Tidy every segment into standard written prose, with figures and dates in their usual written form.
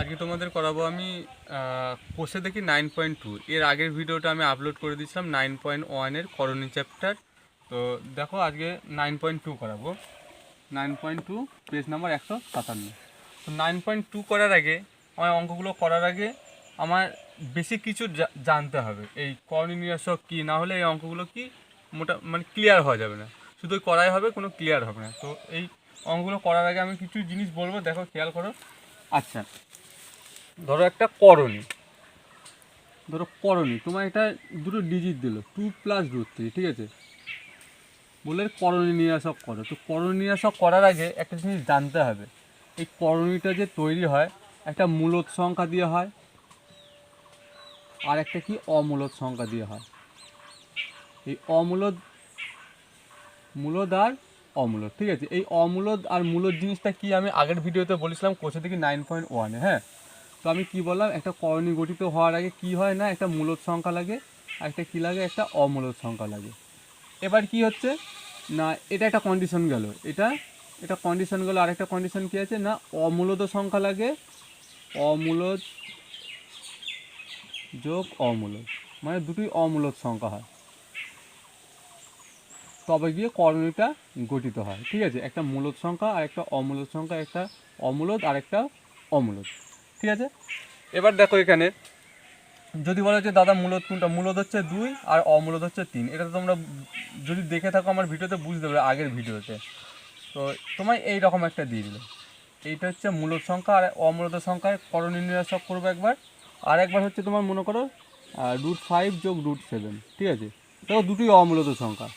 আজকে তোমাদের করাবো আমি কোষে দেখি 9.2। এর আগের ভিডিওটা আমি আপলোড করে দিয়েছিলাম 9.1-এর করণী চ্যাপ্টার। তো দেখো আজকে 9.2 করাবো। 9.2 পেজ নাম্বার 157। তো 9.2 করার আগে আমার অঙ্কগুলো করার আগে আমার বেশি কিছু জানতে হবে। এই করণী নির্দেশক কী, না হলে এই অঙ্কগুলো কি মানে ক্লিয়ার হওয়া যাবে না, শুধু করাই হবে, কোনো ক্লিয়ার হবে না। তো এই অঙ্কগুলো করার আগে আমি কিছু জিনিস বলবো, দেখো খেয়াল করো। আচ্ছা, ধরো একটা করণী, তোমার এটা দুটো ডিজিট দিল 2+√3, ঠিক আছে, বলে করণী নির্দেশক করো। তো করণী নির্দেশক করার আগে একটা জিনিস জানতে হবে, এই করণীটা যে তৈরি হয় একটা মূলদ সংখ্যা দিয়ে হয় আর একটা কি অমূলদ সংখ্যা দিয়ে হয়। এই মূলদ আর অমূলদ, ঠিক আছে। এই অমূলদ আর মূলদ জিনিসটা কি আমি আগের ভিডিওতে বলেছিলাম কোষে থেকে 9.1-এ। হ্যাঁ, তো আমি কি বললাম, একটা করণী গঠিত হওয়ার আগে কি হয় না, একটা মূলদ সংখ্যা লাগে আর একটা কী লাগে, একটা অমূলদ সংখ্যা লাগে। এবার কি হচ্ছে না, এটা একটা কন্ডিশন গেল, এটা কন্ডিশন গেল। আরেকটা কন্ডিশন কী আছে না, অমূলদ সংখ্যা লাগে, অমূলদ যোগ অমূলদ, মানে দুটোই অমূলদ সংখ্যা হয়, তবে গিয়ে করণীটা গঠিত হয়, ঠিক আছে। একটা মূলদ সংখ্যা আর একটা অমূলদ সংখ্যা, একটা অমূলদ আর একটা অমূলদ, ঠিক আছে। এবার দেখো এখানে যদি বলো যে দাদা মূলদ কোনটা, মূলদ হচ্ছে 2 আর অমূলদ হচ্ছে 3। এটা তো তোমরা যদি দেখে থাকো আমার ভিডিওতে বুঝতে পারবে, আগের ভিডিওতে। তো তোমায় এই রকম একটা দিয়ে দিল, এইটা হচ্ছে মূলদ সংখ্যা আর অমূলদ সংখ্যার করণী নির্দেশক করবো একবার। আর একবার হচ্ছে তোমার মনে করো √5 যোগ √7, ঠিক আছে। দেখো দুটোই অমূলদ সংখ্যা,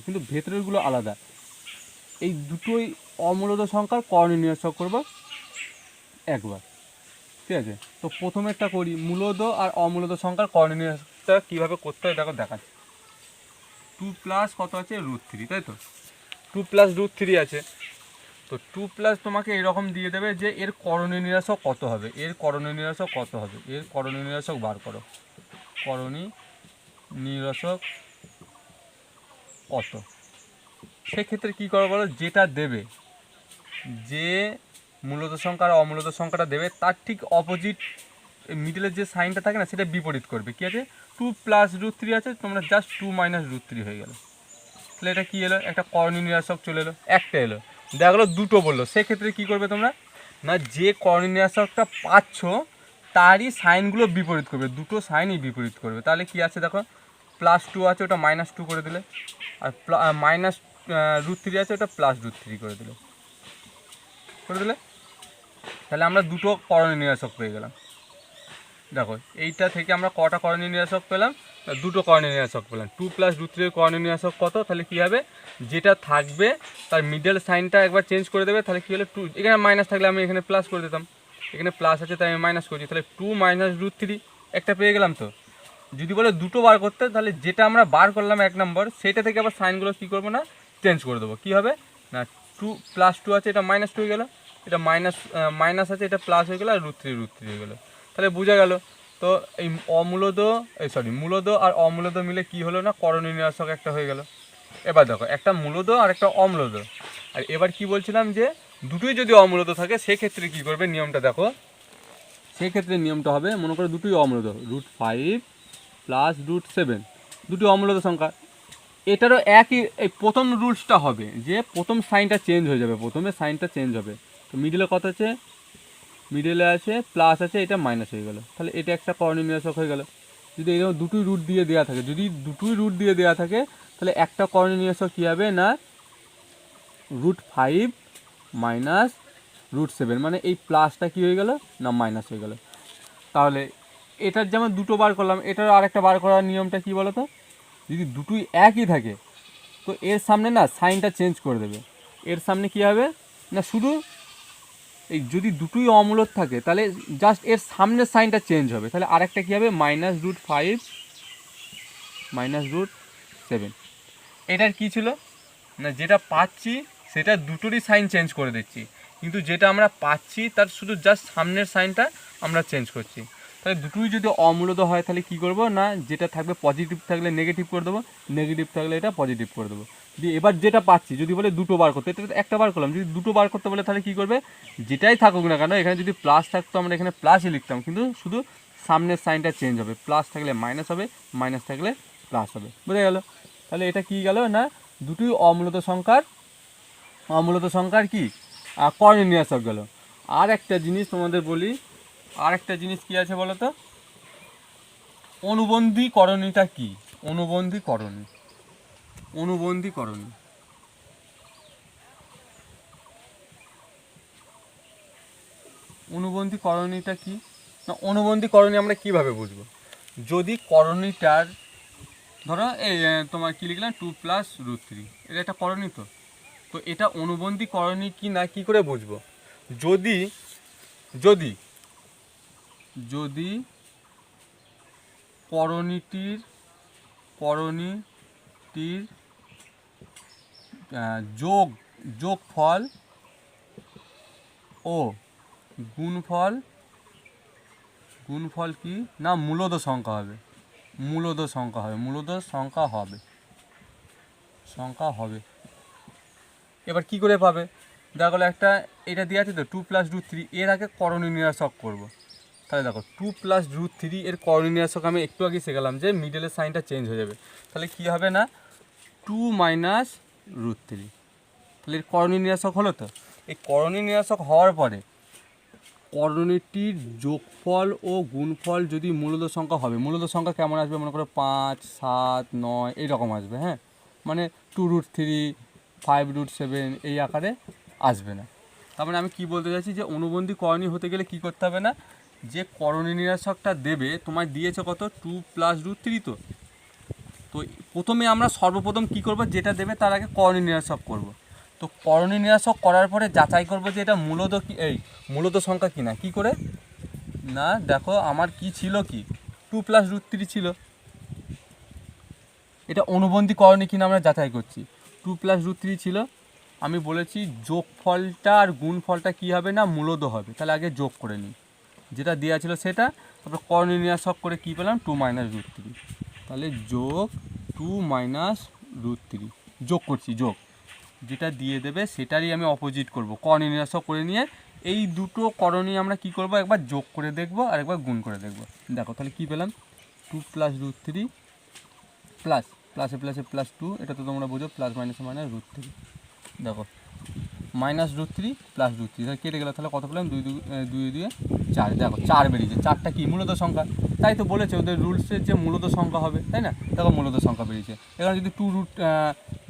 কিন্তু ভেতরেরগুলো আলাদা। এই দুটোই অমূলদ সংখ্যার করণী নির্দেশক করবো একবার, ঠিক আছে। তো প্রথমেরটা করি, মূলদ আর অমূলদ সংখ্যার করণী নির্দেশকটা কীভাবে করতে হয় দেখো দেখাচ্ছি। 2+ কত আছে √3, তাই তো 2+√3 আছে। তো 2+ তোমাকে এরকম দিয়ে দেবে যে এর করণী নির্দেশক কত হবে, এর করণী নির্দেশক বার করো। করণী নির্দেশক কত, সেক্ষেত্রে কী করো বলো, যেটা দেবে, যে মূলদ সংখ্যা আর অমূলদ সংখ্যাটা দেবে তার ঠিক অপোজিট মিডলের যে সাইনটা থাকে না, সেটা বিপরীত করবে। কী আছে, 2+√3 আছে, তোমরা জাস্ট 2-√3 হয়ে গেল। তাহলে এটা কী এলো, একটা করণী নির্দেশক চলে এলো, একটা এলো। দেখা গেলো দুটো বললো, সেক্ষেত্রে কী করবে তোমরা না, যে করণী নির্দেশকটা পাচ্ছ তারই সাইনগুলো বিপরীত করবে, দুটো সাইনই বিপরীত করবে। তাহলে কি আছে দেখো, +2 আছে, ওটা -2 করে দিলে, আর -√3 আছে, ওটা +√3 করে দিলে। তাহলে আমরা দুটো করণী নির্দেশক পেয়ে গেলাম। দেখো এইটা থেকে আমরা কটা করণী নির্দেশক পেলাম, দুটো করণী নির্দেশক পেলাম। 2+√3 করণী নির্দেশক কত, তাহলে কী হবে, যেটা থাকবে তার মিডল সাইনটা একবার চেঞ্জ করে দেবে। তাহলে কী হলো, 2, এখানে মাইনাস থাকলে আমি এখানে প্লাস করে দিতাম, এখানে প্লাস আছে তাই আমি মাইনাস করছি, তাহলে 2-√3 একটা পেয়ে গেলাম। তো যদি বলে দুটো বার করতে, তাহলে যেটা আমরা বার করলাম 1 নম্বর, সেটা থেকে আবার সাইনগুলো কী করবো না, চেঞ্জ করে দেবো। কী হবে না, 2+2 আছে, এটা -2 হয়ে গেলো, এটা মাইনাস আছে, এটা প্লাস হয়ে গেলো, আর √3 হয়ে গেলো। তাহলে বোঝা গেল। তো এই মূলদ আর অমূলদ মিলে কি হলো না, করণী নির্দেশক একটা হয়ে গেল। এবার দেখো একটা মূলদ আর একটা অম্লদ, আর এবার কি বলছিলাম যে দুটোই যদি অমূলদ থাকে সেক্ষেত্রে কি করবে, নিয়মটা দেখো। সেক্ষেত্রে নিয়মটা হবে, মনে করো দুটোই অমূলদ, √5 + √7, দুটো অমূলদ সংখ্যা। এটারও একই, এই প্রথম রুলসটা হবে যে প্রথম সাইনটা চেঞ্জ হয়ে যাবে, তো মিডিলে কত আছে, মিডলে আছে প্লাস আছে, এটা মাইনাস হয়ে গেল। তাহলে এটা একটা করণী নির্দেশক হয়ে গেল। যদি এরকম দুটোই রুট দিয়ে দেওয়া থাকে, তাহলে একটা করণী নির্দেশক কী হবে না, √5 - √7, মানে এই প্লাসটা কী হয়ে গেল না, মাইনাস হয়ে গেল। তাহলে এটার যেমন দুটো বার করলাম, এটার আরেকটা বার করার নিয়মটা কী বলো তো, যদি দুটোই একই থাকে তো এর সামনে না সাইনটা চেঞ্জ করে দেবে। এর সামনে কী হবে না, শুধু এই যদি দুটোই অমূলদ থাকে তাহলে জাস্ট এর সামনের সাইনটা চেঞ্জ হবে। তাহলে আরেকটা কী হবে, -√5 -√7। এটার কী ছিল না, যেটা পাচ্ছি সেটা দুটোরই সাইন চেঞ্জ করে দিচ্ছি, কিন্তু যেটা আমরা পাচ্ছি তার শুধু জাস্ট সামনের সাইনটা আমরা চেঞ্জ করছি। তাহলে দুটোই যদি অমূলদ হয় তাহলে কী করবো না, যেটা থাকবে পজিটিভ থাকলে নেগেটিভ করে দেবো, নেগেটিভ থাকলে এটা পজিটিভ করে দেবো। দিয়ে এবার যেটা পাচ্ছি যদি বলে দুটো বার করতে, এটা তো একটা বার করলাম, যদি দুটো বার করতে বলে তাহলে কী করবে, যেটাই থাকুক না কেন এখানে যদি প্লাস থাকতো আমরা এখানে প্লাসই লিখতাম, কিন্তু শুধু সামনের সাইনটা চেঞ্জ হবে, প্লাস থাকলে মাইনাস হবে, মাইনাস থাকলে প্লাস হবে, বুঝে গেল। তাহলে এটা কি গেল না, দুটোই অমূলত সংখ্যার কি করণীয়ক গেল। আর একটা জিনিস তোমাদের বলি, আর একটা জিনিস কি আছে বলো তো, অনুবন্ধীকরণীটা কি, অনুবন্ধীকরণীটা কি না, অনুবন্ধীকরণী আমরা কিভাবে বুঝবো, যদি করণীটার ধরো এই তোমার কি লিখলাম 2+√3, এটা একটা করণী, তো এটা অনুবন্ধীকরণী কি না কি করে বুঝবো, যদি যদি যদি করণীটির যোগফল ও গুণফল কি না মূলদ সংখ্যা হবে। এবার কি করে পাবে, দেখা গেলো একটা এটা দেওয়া আছে তো 2+√3, এর আগে করণী নিরসক করব। তাহলে দেখো 2+√3 এর করণী নিরসক আমি একটু আগে শেখালাম যে মিডলের সাইনটা চেঞ্জ হয়ে যাবে, তাহলে কি হবে না 2-√3, তাহলে এর করণী নিরসক হলো। তো এই করণী নিরসক হওয়ার পরে করণীটির যোগফল ও গুণফল যদি মূলদ সংখ্যা হবে, মূলদ সংখ্যা কেমন আসবে মনে করো 5, 7, 9 এইরকম আসবে, হ্যাঁ, মানে 2√3, 5√7 এই আকারে আসবে না। তার মানে আমি কি বলতে চাইছি যে অনুবন্ধী করণী হতে গেলে কি করতে হবে না, যে করণী নিরসকটা দেবে তোমায় দিয়েছে কত 2+√3, তো প্রথমে আমরা সর্বপ্রথম কি করব, যেটা দেবে তার আগে করণী নিরসক করব। তো করণী নিরসক করার পরে যাচাই করব যে এটা মূলদ কি, এই মূলদ সংখ্যা কি না, কি করে না দেখো আমার কি ছিল, কি 2+√3 ছিল, এটা অনুবন্ধী করণী কিনা আমরা যাচাই করছি, 2+√3 ছিল, আমি বলেছি যোগফলটা আর গুণফলটা কি হবে না মূলদ হবে, তাহলে আগে যোগ করে নিই, যেটা দেওয়া ছিল সেটা, তারপর করণী নিরসক করে কী পেলাম 2-√3, তাহলে যোগ 2-√3 যোগ করছি, যোগ যেটা দিয়ে দেবে সেটারই আমি অপোজিট করব, করণী নিরসক করে নিয়ে এই দুটো করণী আমরা কি করব, একবার যোগ করে দেখব আর একবার গুণ করে দেখব। দেখো তাহলে কি পেলাম 2+√3 প্লাস প্লাসে প্লাসে +2, এটা তো তোমরা বুঝো, প্লাস মাইনাসে -√3, দেখো -√3 +√3, তাহলে কেটে গেল, তাহলে কত পেলাম 2 2 4, দেখো 4 বেরিয়েছে, 4টা কি মূলদ সংখ্যা, তাই তো বলেছে ওদের রুলসের যে মূলদ সংখ্যা হবে, তাই না, দেখো মূলদ সংখ্যা বেরিয়েছে। এখানে যদি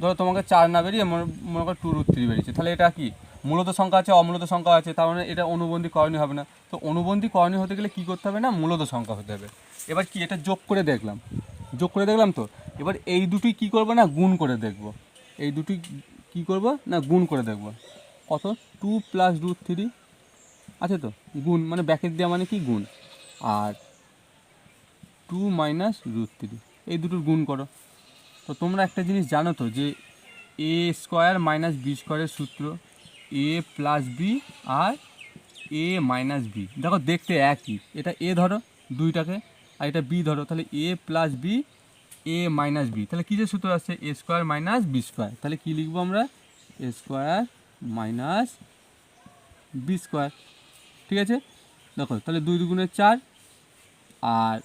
ধরো তোমাকে 4 না বেরিয়ে মনে করো 2√3 বেরিয়েছে, তাহলে এটা কি মূলদ সংখ্যা আছে, অমূলদ সংখ্যা আছে, তার মানে এটা অনুবন্ধী করণী হবে না। তো অনুবন্ধী করণী হতে গেলে কী করতে হবে না, মূলদ সংখ্যা হতে হবে। এবার কি এটা যোগ করে দেখলাম, তো এবার এই দুটোই কী করবো না গুণ করে দেখব, এই দুটি কী করব না গুণ করে দেখব, কত 2+√3 আছে তো, গুণ মানে ব্যাকেট দেওয়া মানে কি গুণ, আর 2-√3 এই দুটোর গুণ করো। তো তোমরা একটা জিনিস জানো তো যে a² - b² সূত্র, a + b R a - b, দেখো দেখতে একই, এটা a ধরো দুইটাকে আর এটা b ধরো, তাহলে a + b a - b, তাহলে কী যে সূত্র আসছে a² - b², তাহলে কী লিখবো আমরা a² - b², ঠিক আছে। দেখো তাহলে 2 × 2 = 4, আর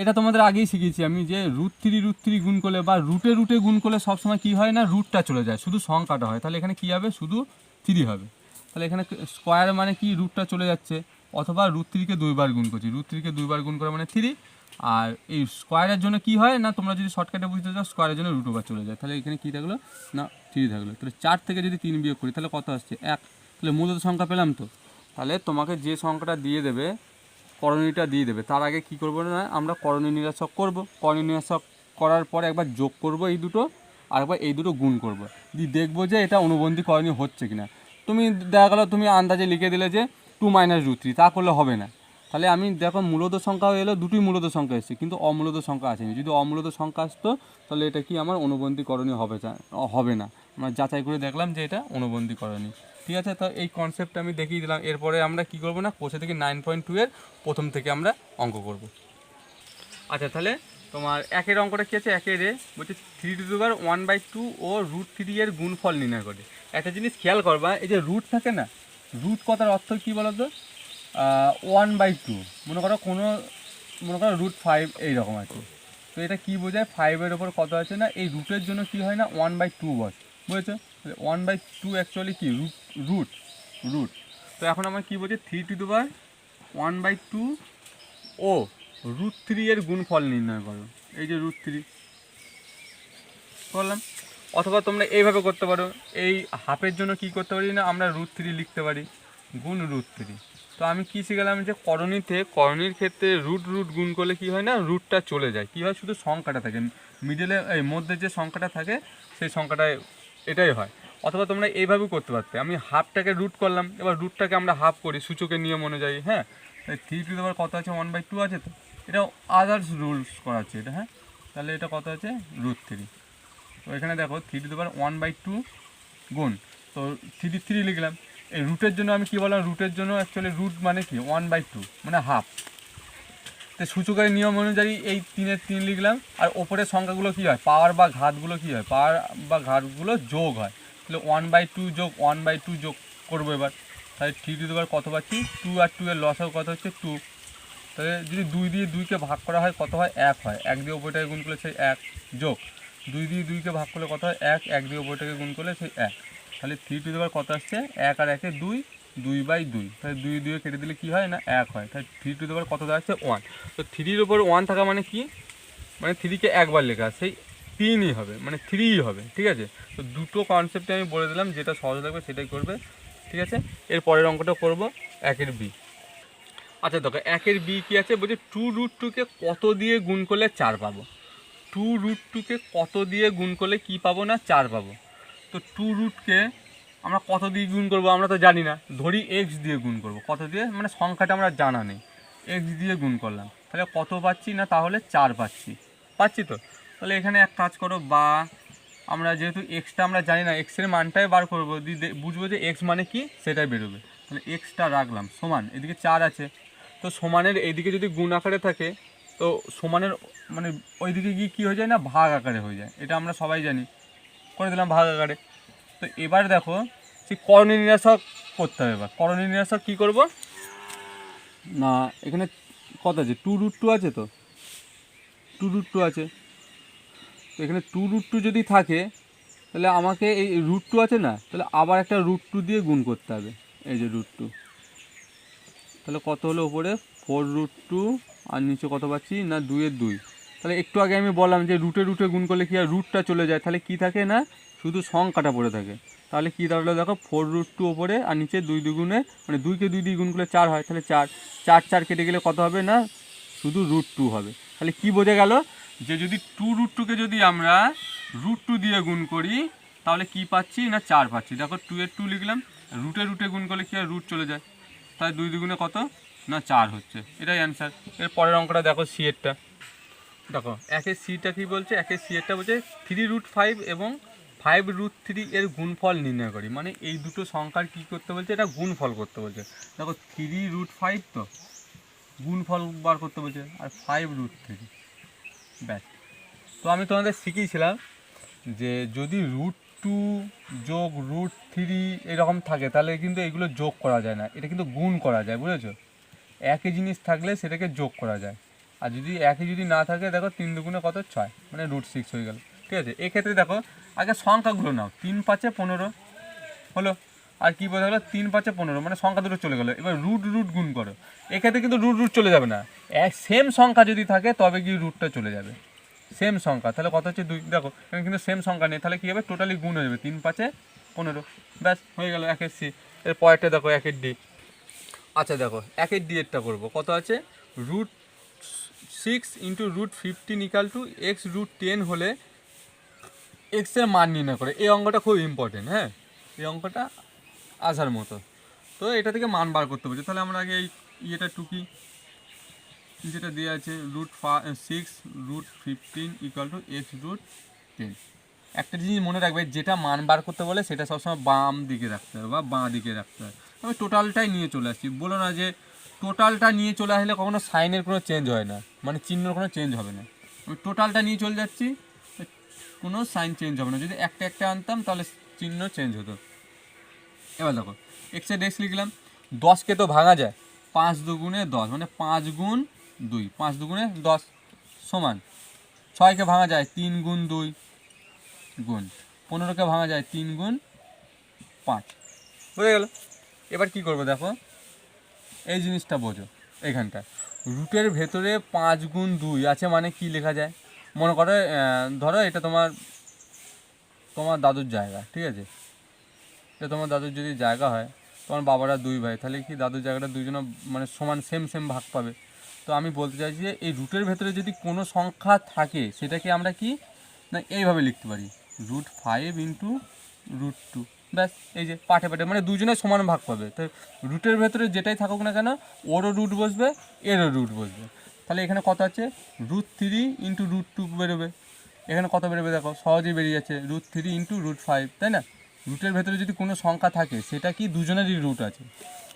এটা তোমাদের আগেই শিখিয়েছি আমি যে √3 গুণ করলে বা রুটে গুণ করলে সবসময় কী হয় না রুটটা চলে যায়, শুধু সংখ্যাটা হয়, তাহলে এখানে কী হবে শুধু 3 হবে, তাহলে এখানে স্কোয়ার মানে কি রুটটা চলে যাচ্ছে, অথবা √3কে 2 বার গুণ করছি, √3কে 2 বার গুণ করা মানে 3, আর এই স্কোয়ারের জন্য কি হয় না তোমরা যদি শর্টকাটে বুঝতে চাও স্কোয়ারের জন্য √ওভার চলে যায়, তাহলে এখানে কী থাকলো না 3 থাকলো, তাহলে 4 থেকে যদি 3 বিয়োগ করি তাহলে কত আসছে 1, তাহলে মূলত সংখ্যা পেলাম। তো তাহলে তোমাকে যে সংখ্যাটা দিয়ে দেবে করণীটা দিয়ে দেবে তার আগে কি করব না আমরা করণী নিরসক করব, করণী নিরসক করার পরে একবার যোগ করব এই দুটো, আর একবার এই দুটো গুণ করব, দিয়ে দেখবো যে এটা অনুবন্ধী করণী হচ্ছে কিনা। তুমি দেখা গেলো তুমি আন্দাজে লিখে দিলে যে 2-√3, তা করলে হবে না, তাহলে আমি দেখো মূলদ সংখ্যা এলো, দুটোই মূলদ সংখ্যা এসেছে কিন্তু অমূলদ সংখ্যা আসেনি, যদি অমূলদ সংখ্যা আসতো তাহলে এটা কি আমার অনুবন্ধী করণী হবে না, আমরা যাচাই করে দেখলাম যে এটা অনুবন্ধী করণী। ঠিক আছে, তো এই কনসেপ্টটা আমি দেখিয়ে দিলাম, এরপরে আমরা কি করব না কোষে থেকে 9.2 এর প্রথম থেকে আমরা অঙ্ক করব। আচ্ছা তাহলে তোমার একের অঙ্কটা কী আছে, একের এ বলছে 3^1/2 ও √3 এর গুণফল নির্ণয় করে। একটা জিনিস খেয়াল করবা, এই যে রুট থাকে না, রুট কথার অর্থ কী বলো তো, 1/2 মনে করো √5 এইরকম আছে, তো এটা কী বোঝায়, 5-এর ওপর কত আছে না, এই রুটের জন্য কি হয় না 1/2 বস, বুঝেছো? 1/2 অ্যাকচুয়ালি কি রুট রুট। তো এখন আমার কী বলছে 3^1/2 ও √3 এর গুণফল নির্ণয় করো। এই যে √3 করলাম, অথবা তোমরা এইভাবে করতে পারো, এই হাফের জন্য কি করতে পারি না, আমরা √3 লিখতে পারি, গুণ √3। তো আমি কী শিখলাম যে করণীর ক্ষেত্রে রুট গুণ করলে কি হয় না, রুটটা চলে যায়, কি হয় শুধু সংখ্যাটা থাকে মিডলে, এই মধ্যে যে সংখ্যাটা থাকে সেই সংখ্যাটায় এটাই হয়। অথবা তোমরা এইভাবেও করতে পারতে, আমি হাফটাকে রুট করলাম, এবার রুটটাকে আমরা হাফ করি সূচকের নিয়ম অনুযায়ী, হ্যাঁ। 3 কত আছে 1/2 আছে, তো এটা আদার্স রুলস করা আছে এটা, হ্যাঁ। তাহলে এটা কত আছে √3। তো এখানে দেখো 3^1/2 গুণ, তো 3 লিখলাম। এই রুটের জন্য আমি কী বললাম, রুটের জন্য অ্যাকচুয়ালি রুট মানে কি 1/2 মানে হাফ, তো সূচকের নিয়ম অনুযায়ী এই 3 লিখলাম। আর ওপরের সংখ্যাগুলো কী হয়, পাওয়ার বা ঘাতগুলো কী হয়, পাওয়ার বা ঘাতগুলো যোগ হয়, তাহলে 1/2 যোগ 1/2 যোগ করবো এবার। তাহলে 3 কত পাচ্ছি 2, আর 2 এর লসাও কত হচ্ছে 2। তাহলে যদি 2 দিয়ে 2কে ভাগ করা হয় কত হয় 1 হয়, 1 দিয়ে ওপরটাকে গুণ করলে সেই 1, যোগ 2 দিয়ে 2কে ভাগ করলে কত হয় 1, 1 দিয়ে ওপরটাকে গুণ করলে সেই 1। তাহলে 3 কত আসছে 1 আর 1 2, 2/2। তাহলে 2 কেটে দিলে কি হয় না 1 হয়, তাহলে 3 কত দাঁড়াচ্ছে 1। তো 3-র উপর 1 থাকা মানে কি, মানে 3কে একবার লেখা সেই 3ই হবে, মানে 3ই হবে, ঠিক আছে। তো দুটো কনসেপ্টে আমি বলে দিলাম, যেটা সহজ লাগবে সেটাই করবে, ঠিক আছে। এর পরের অঙ্কটা করবো 1-এর বি। আচ্ছা দেখো 1-এর বি কী আছে, বলছে 2√2কে কত দিয়ে গুণ করলে 4 পাবো। 2√2কে কত দিয়ে গুণ করলে কি পাবো না 4 পাবো। তো 2√কে আমরা কত দিয়ে গুণ করবো আমরা তো জানি না, ধরি এক্স দিয়ে গুণ করব। কত দিয়ে মানে সংখ্যাটা আমরা জানা নেই, এক্স দিয়ে গুণ করলাম, তাহলে কত পাচ্ছি না, তাহলে 4 পাচ্ছি তো। তাহলে এখানে এক কাজ করো, বা আমরা যেহেতু এক্সটা আমরা জানি না, এক্সের মানটাই বার করবো, বুঝবো যে এক্স মানে কি সেটাই বেরোবে। তাহলে এক্সটা রাখলাম সমান, এদিকে 4 আছে, তো সমানের এইদিকে যদি গুণ আকারে থাকে, তো সমানের মানে ওইদিকে গিয়ে কী হয়ে যায় না, ভাগ আকারে হয়ে যায়, এটা আমরা সবাই জানি, করে দিলাম ভাগ আকারে। তো এবার দেখো সেই করণীয় নির্ণায়ক করতে হবে। এবার করণীয় নির্ণায়ক কী করব না, এখানে কত আছে 2√2 আছে, তো 2√2 আছে, তো এখানে 2√2 যদি থাকে তাহলে আমাকে এই √2 আছে না, তাহলে আবার একটা √2 দিয়ে গুণ করতে হবে, এই যে √2। তাহলে কত হলো ওপরে 4√2, আর নিচে কত পাচ্ছি না 2-এর 2। তাহলে একটু আগে আমি বললাম যে রুটে গুণ করলে কি আর রুটটা চলে যায়, তাহলে কি থাকে না শুধু সংখ্যাটা পড়ে থাকে। তাহলে কী দাঁড়ালো দেখো 4√2 ওপরে, আর নিচে 2 দুগুণে মানে 2কে 2 দিয়ে গুণ করলে 4 হয়, তাহলে 4 কেটে গেলে কত হবে না শুধু √2 হবে। তাহলে কি বোঝা গেল যে যদি 2√2কে যদি আমরা √2 দিয়ে গুণ করি তাহলে কি পাচ্ছি না 4 পাচ্ছি। দেখো 2-এর 2 লিখলাম, রুটে গুণ করলে কি আর রুট চলে যায়, তাই 2 দুগুণে কত না 4 হচ্ছে, এটাই অ্যান্সার। এর পরের অঙ্কটা দেখো সিএরটা, দেখো 1-এর সিটা কী বলছে, 1-এর সিএরটা বলছে 3√5 এবং 5√3 এর গুণফল নির্ণয় করি, মানে এই দুটো সংখ্যার কী করতে বলছে, এটা গুণফল করতে বলছে। দেখো 3√5 তো গুণফল বার করতে বলছে, আর 5√3 ব্যাস। তো আমি তোমাদের শিখিয়েছিলাম যে যদি √2 যোগ √3 এরকম থাকে তাহলে কিন্তু এগুলো যোগ করা যায় না, এটা কিন্তু গুণ করা যায়, বুঝেছো। একই জিনিস থাকলে সেটাকে যোগ করা যায়, আর যদি না থাকে দেখো 3 দুগুণে কত 6, মানে √6 হয়ে গেল, ঠিক আছে। এক্ষেত্রে দেখো আগে সংখ্যাগুলো নাও, 3×5 = 15 হলো, আর কী বোঝা গেলো 3×5 = 15 মানে সংখ্যা দুটো চলে গেলো। এবার রুট গুণ করো, এক্ষেত্রে কিন্তু রুট চলে যাবে না, সেম সংখ্যা যদি থাকে তবে কি রুটটা চলে যাবে, সেম সংখ্যা, তাহলে কত হচ্ছে 2। দেখো এখানে কিন্তু সেম সংখ্যা নেই, তাহলে কী হবে টোটালি গুণ হয়ে যাবে, 3×5 = 15, ব্যাস হয়ে গেল 1-এর সি। এর পরেরটা দেখো 1-এর ডি। আচ্ছা দেখো 1-এর ডি এরটা করবো, কত আছে √6 × √15 = x√10 হলে এক্সের মান নির্ণয় করে। এই অঙ্কটা খুব ইম্পর্টেন্ট, হ্যাঁ, এই অঙ্কটা আসার মতো। তো এটা থেকে মান বার করতে বলছে, তাহলে আমরা আগে এই ইয়েটা টুকি, যেটা দেওয়া আছে √6 √15 = x√10। একটা জিনিস মনে রাখবে, যেটা মান বার করতে বলে সেটা সবসময় বাম দিকে রাখতে হবে বা বাঁ দিকে রাখতে হবে। আমি টোটালটাই নিয়ে চলে আসছি, বলো না যে টোটালটা নিয়ে চলে আসলে কখনো সাইনের কোনো চেঞ্জ হয় না, মানে চিহ্নর কোনো চেঞ্জ হবে না। আমি টোটালটা নিয়ে চলে যাচ্ছি, কোনো সাইন চেঞ্জ হবে না। যদি একটা একটা আনতাম তাহলে চিহ্ন চেঞ্জ হতো। এবার দেখো এক্সের এক্স লিখলাম, 10কে তো ভাঙা যায়, 5 দুগুণে 10 মানে 5 গুণ 2, 5 দুগুণে 10 সমান 6কে ভাঙা যায় 3 গুণ 2 গুণ 15কে ভাঙা যায় 3 গুণ 5, বুঝে গেল। এবার কি করবো দেখো, এই জিনিসটা বোঝো, এখানটা রুটের ভেতরে 5 গুণ 2 আছে মানে কি লেখা যায়, মনে করো ধরো এটা তোমার দাদুর জায়গা, ঠিক আছে, এটা তোমার দাদুর যদি জায়গা হয়, তোমার বাবারা 2 ভাই, তাহলে কি দাদুর জায়গাটা দুইজনে মানে সমান সেম ভাগ পাবে। তো আমি বলতে চাইছি যে এই রুটের ভেতরে যদি কোনো সংখ্যা থাকে সেটাকে আমরা কি না এইভাবে লিখতে পারি, √5 ইন্টু √2, ব্যাস। এই যে পাঠে মানে দুজনে সমান ভাগ পাবে। তো রুটের ভেতরে যেটাই থাকুক না কেন ওরও রুট বসবে, এরও রুট বসবে। তাহলে এখানে কত আছে, √3 ইন্টু √2 বেরোবে। এখানে কত বেরোবে দেখো, সহজেই বেরিয়ে যাচ্ছে, √3 ইন্টু √5, তাই না। রুটের ভেতরে যদি কোনো সংখ্যা থাকে সেটা কি দুজনেরই রুট আছে।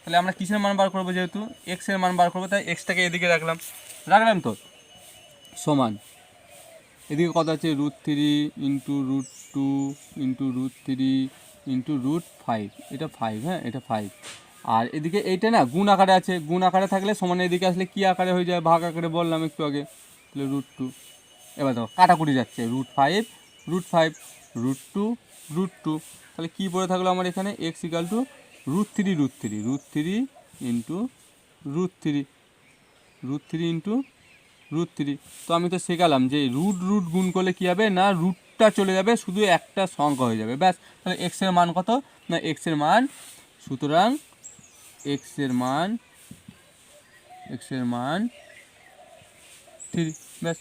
তাহলে আমরা কিসের মান বার করবো, যেহেতু এক্সের মান বার করবো, তাই এক্সটাকে এদিকে রাখলাম তো সমান, এদিকে কত আছে, √3 ইন্টু √2 ইন্টু √3 ইন্টু √5, এটা 5, হ্যাঁ এটা 5। আর এদিকে এইটা না গুণ আকারে আছে, গুণ আকারে থাকলে সমান এদিকে আসলে কী আকারে হয়ে যায়, ভাগ আকারে বললাম একটু আগে, তাহলে √2। এবার দেখো কাটাকুটি যাচ্ছে, √5 √5 √2 √2, তাহলে কী পড়ে থাকলো আমার এখানে, x equal to √3 into √3 into √3। তো আমি তো শেখালাম যে রুট গুণ করলে কী হবে না, রুটটা চলে যাবে, শুধু একটা সংখ্যা হয়ে যাবে, ব্যাস। তাহলে এক্সের মান কত না, এক্সের মান, সুতরাং এক্সের মান 3, ব্যাস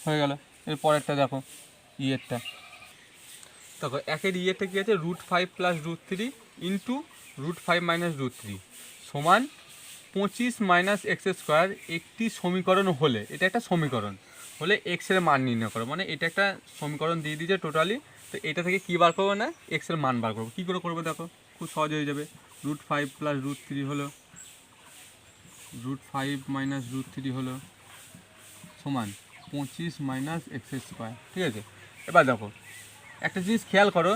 হয়ে গেল। এর পরেরটা দেখো, ইয়েরটা দেখো, একের ইয়েরটা কী আছে, √5 প্লাস √3 ইন্টু √5 মাইনাস √3 সমান 25 মাইনাস এক্স স্কোয়ার। একটি সমীকরণ হলে, এটা একটা সমীকরণ হলে এক্সের মান নির্ণয় করো, মানে এটা একটা সমীকরণ দিয়ে দিয়েছে টোটালি। তো এটা থেকে কী বার করবো না, এক্সের মান বার করবো। কী করে করবো দেখো, খুব সহজ হয়ে যাবে, √5 প্লাস √3 হলো, √5 মাইনাস √3 হলো সমান 25 মাইনাস এক্স স্কোয়ার, ঠিক আছে। এবার দেখো একটা জিনিস খেয়াল করো,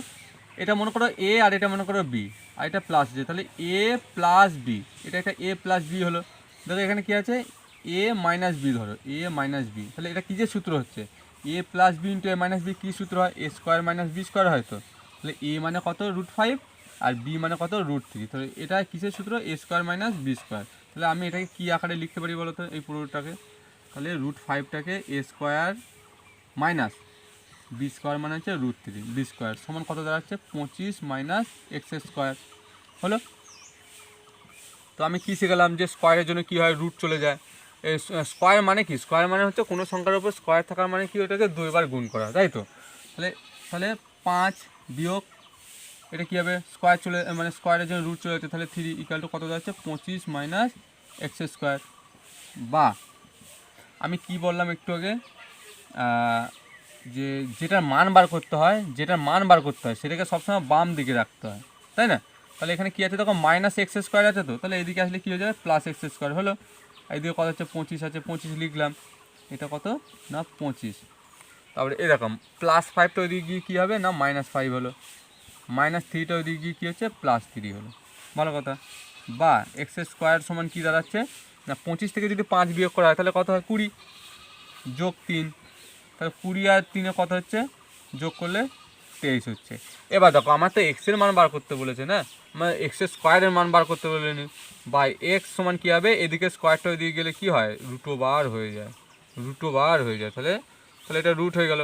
এটা মনে করো এ আর এটা মনে করো বি, আর এটা প্লাস আছে, তাহলে এ প্লাস বি, এটা একটা এ প্লাস বি হলো। দেখো এখানে কী আছে, এ মাইনাস বি, ধরো এ মাইনাস বি, তাহলে এটা কী যে সূত্র হচ্ছে, এ প্লাস বি ইন্টু এ মাইনাস বি কী সূত্র হয়, এ স্কোয়ার মাইনাস বি স্কোয়ার হয়। তো তাহলে এ মানে কত, √5, আর বি মানে কত, √3, তাহলে এটা কিসের সূত্র, এ স্কোয়ার মাইনাস বি স্কোয়ার। তাহলে আমি এটাকে কী আকারে লিখতে পারি বলো তো, এই পুরোটাকে, তাহলে √5টাকে এ স্কোয়ার মাইনাস বি স্কোয়ার মানে হচ্ছে √3, বি স্কোয়ার সমান কত দাঁড়াচ্ছে, 25 মাইনাস এক্স স্কোয়ার হলো। তো আমি কী শিখলাম যে স্কোয়ারের জন্য কী হয়, রুট চলে যায়। এই স্কোয়ার মানে কি, স্কোয়ার মানে হচ্ছে কোনো সংখ্যার উপর স্কোয়ার থাকার মানে কি, ওটাকে 2 বার গুণ করা, তাই তো। তাহলে 5 বিয়োগ এটা কী হবে, স্কোয়ার চলে মানে স্কোয়ারের জন্য রুট চলে যাচ্ছে, তাহলে 3 ইকুয়াল টু কত দাঁড়াচ্ছে, 25 মাইনাস এক্স স্কোয়ার। বা আমি কি বললাম একটু আগে, যে যেটার মান বার করতে হয়, সেটাকে সবসময় বাম দিকে রাখতে হয়, তাই না। তাহলে এখানে কী আছে দেখো, মাইনাস এক্স স্কোয়ার আছে, তো তাহলে এদিকে আসলে কী হয়ে যাবে, প্লাস এক্স স্কোয়ার হলো। এইদিকে কত হচ্ছে, 25 আছে, 25 লিখলাম, এটা কত না 25। তারপরে এরকম +5টা ওইদিকে গিয়ে কী হবে না, -5 হলো, -3টা ওইদিকে গিয়ে কী হচ্ছে, +3 হলো, ভালো কথা। বা এক্স স্কোয়ার সমান কী দাঁড়াচ্ছে না, 25 থেকে যদি 5 বিয়োগ করা হয় তাহলে কত হয়, 20 যোগ 3, তাহলে 20 আর 3 কত হচ্ছে, যোগ করলে 23 হচ্ছে। এবার দেখো আমার তো এক্সের মান বার করতে বলেছে না, মানে এক্স স্কোয়ারের মান বার করতে বলেনি। বাই এক্স সমান কী হবে, এদিকে স্কোয়ারটা ওইদিকে গেলে কী হয়, √বার হয়ে যায়, তাহলে এটা রুট হয়ে গেল।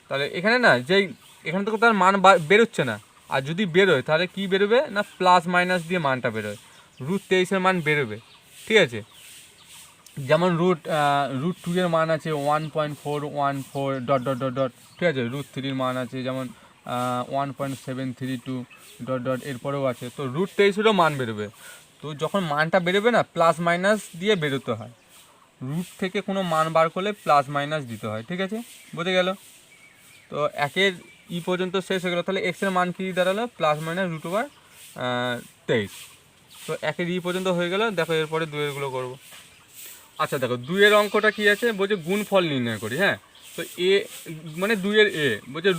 তাহলে এখানে না যেই এখান থেকে তার মান বেরোচ্ছে না, আর যদি বেরোয় তাহলে কি বেরোবে না, প্লাস মাইনাস দিয়ে মানটা বেরোয়, √23 মান বেরোবে, ঠিক আছে। যেমন √2 এর মান আছে 1.414 ডট ডট ডট ডট, ঠিক আছে। √3 মান আছে যেমন 1.732 ডট ডট, এরপরেও আছে। তো √23 মান বেরোবে। তো যখন মানটা বেরোবে না, প্লাস মাইনাস দিয়ে বেরোতে হয়, রুট থেকে কোনো মান বার করলে প্লাস মাইনাস দিতে হয়, ঠিক আছে, বোঝা গেল। তো একের পর্যন্ত শেষ হয়ে গেলো। তাহলে এক্সের মান কি দাঁড়ালো, প্লাস মাইনাস √23। তো একের পর্যন্ত হয়ে গেল। দেখো এরপরে 2 এরগুলো করবো। আচ্ছা দেখো 2 এর অঙ্কটা কী আছে, বলছে গুণফল নির্ণয় করি, হ্যাঁ। তো এ মানে 2-এর এ বলছে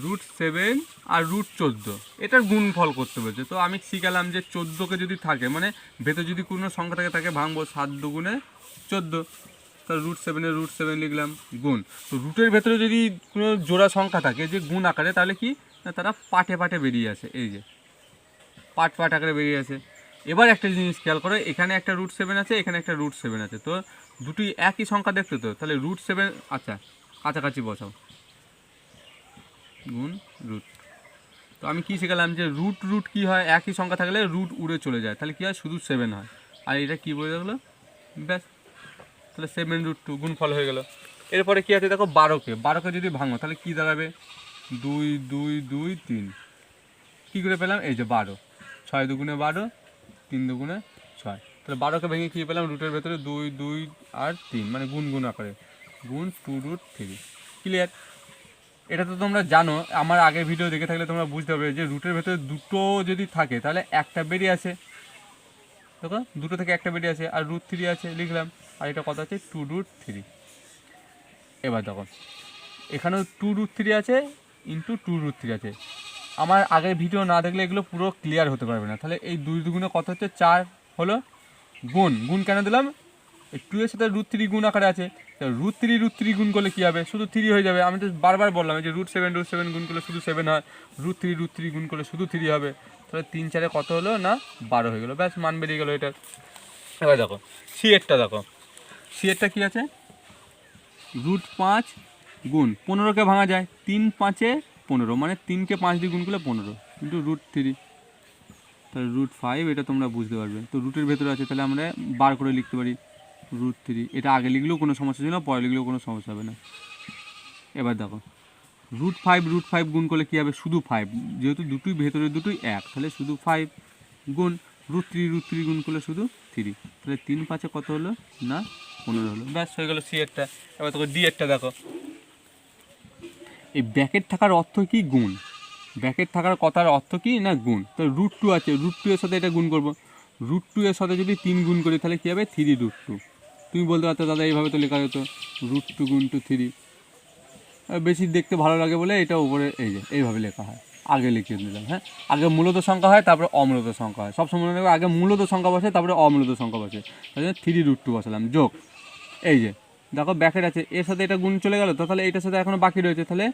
√7 আর √14 এটার গুণফল করতে বলছে। তো আমি শিখালাম যে 14কে যদি থাকে মানে ভেতর যদি কোনো সংখ্যা থাকে তাকে ভাঙবো 7 দুগুণে 14, তাহলে √7-এর √7 লিখলাম গুণ। তো রুটের ভেতরে যদি কোনো জোড়া সংখ্যা থাকে যে গুণ আকারে, তাহলে কি না তারা পাটে পাটে বেরিয়ে আসে, এই যে পাট আকারে বেরিয়ে আসে। এবার একটা জিনিস খেয়াল করো, এখানে একটা √7 আছে, এখানে একটা √7 আছে, তো দুটি একই সংখ্যা দেখতে, তো তাহলে √7 আচ্ছা কাছাকাছি বসাও গুণ রুট। তো আমি কি শিখালাম যে রুট কি হয়, একই সংখ্যা থাকলে রুট উড়ে চলে যায়, তাহলে কি হয় শুধু 7 হয়। আর এটা কি বলে গেলো, ব্যাস, তাহলে 7√2 গুণফল হয়ে গেল। এরপরে কি আছে দেখো, 12কে যদি ভাঙো তাহলে কি দাঁড়াবে, 2 2 2 3, কী করে পেলাম, এই যে 12, 6 দুগুণে 12, 3 দুগুণে 6, তাহলে 12কে ভেঙে কী পেলাম, রুটের ভেতরে 2 2 আর 3 মানে গুণ আকারে গুণ 2√3। ক্লিয়ার? এটা তো তোমরা জানো, আমার আগের ভিডিও দেখে থাকলে তোমরা বুঝতে পারবে যে রুটের ভেতরে দুটো যদি থাকে তাহলে একটা বেরিয়ে আসে, দেখো দুটো থেকে একটা বেরিয়ে আসে, আর √3 আছে লিখলাম, আর এটা কত আছে 2√3। এবার দেখো এখানেও 2√3 আছে ইন্টু 2√3 আছে। আমার আগের ভিডিও না দেখলে এগুলো পুরো ক্লিয়ার হতে পারবে না। তাহলে এই 2 দুগুণে কত হচ্ছে 4 হলো, গুণ কেন দিলাম, এই 2 এর সাথে √3 গুণ আকারে আছে, √3 গুণ করলে কী হবে, শুধু 3 হয়ে যাবে। আমি তো বারবার বললাম যে √7 গুণ করলে শুধু 7 হয়, √3 গুণ করলে শুধু 3 হবে। তাহলে 3 4 কত হলো না 12 হয়ে গেলো, ব্যাস মান বেরিয়ে গেলো এটার। এবার দেখো সিএরটা, দেখো সিএরটা কী আছে, √5 গুণ 15কে ভাঙা যায়, 3 5 15 মানে 3কে 5 দিয়ে গুণ করলে 15 ইন্টু √3, তাহলে √5, এটা তোমরা বুঝতে পারবে। তো রুটের ভেতরে আছে, তাহলে আমরা বার করে লিখতে পারি √3। এটা আগে লিখলেও কোনো সমস্যা ছিল না, পরে লিখলেও কোনো সমস্যা হবে না। এবার দেখো √5 গুণ করলে কী হবে, শুধু 5, যেহেতু দুটোই ভেতরে দুটোই এক, তাহলে শুধু 5 গুণ √3 গুণ করলে শুধু 3, তাহলে 3 5 কত হলো না 15 হলো, ব্যাস হয়ে গেলো সিএরটা। এবার দেখো ডিএরটা, দেখো এই ব্যাকেট থাকার অর্থ কি, গুণ। ব্যাকেট থাকার কথার অর্থ কি না গুণ। তো √2 আছে, √2 এর সাথে এটা গুণ করবো, √2 এর সাথে যদি 3 গুণ করি তাহলে কী হবে 3√2। তুমি বলতে পারতো দাদা এইভাবে তো লেখা যেত √2 গুণ 3, বেশি দেখতে ভালো লাগে বলে এটা উপরে এই যে এইভাবে লেখা হয়, আগে লিখিয়ে দিলাম। হ্যাঁ, আগে মূলত সংখ্যা হয় তারপরে অমূলত সংখ্যা হয়, সবসময় মনে রাখবে আগে মূলত সংখ্যা বসে তারপরে অমূলত সংখ্যা বসে, তাই জন্য 3√2 বসালাম যোগ। এই যে দেখো ব্যাকেট আছে, এর সাথে এটা গুণ চলে গেল, তো তাহলে এটার সাথে এখনও বাকি রয়েছে, তাহলে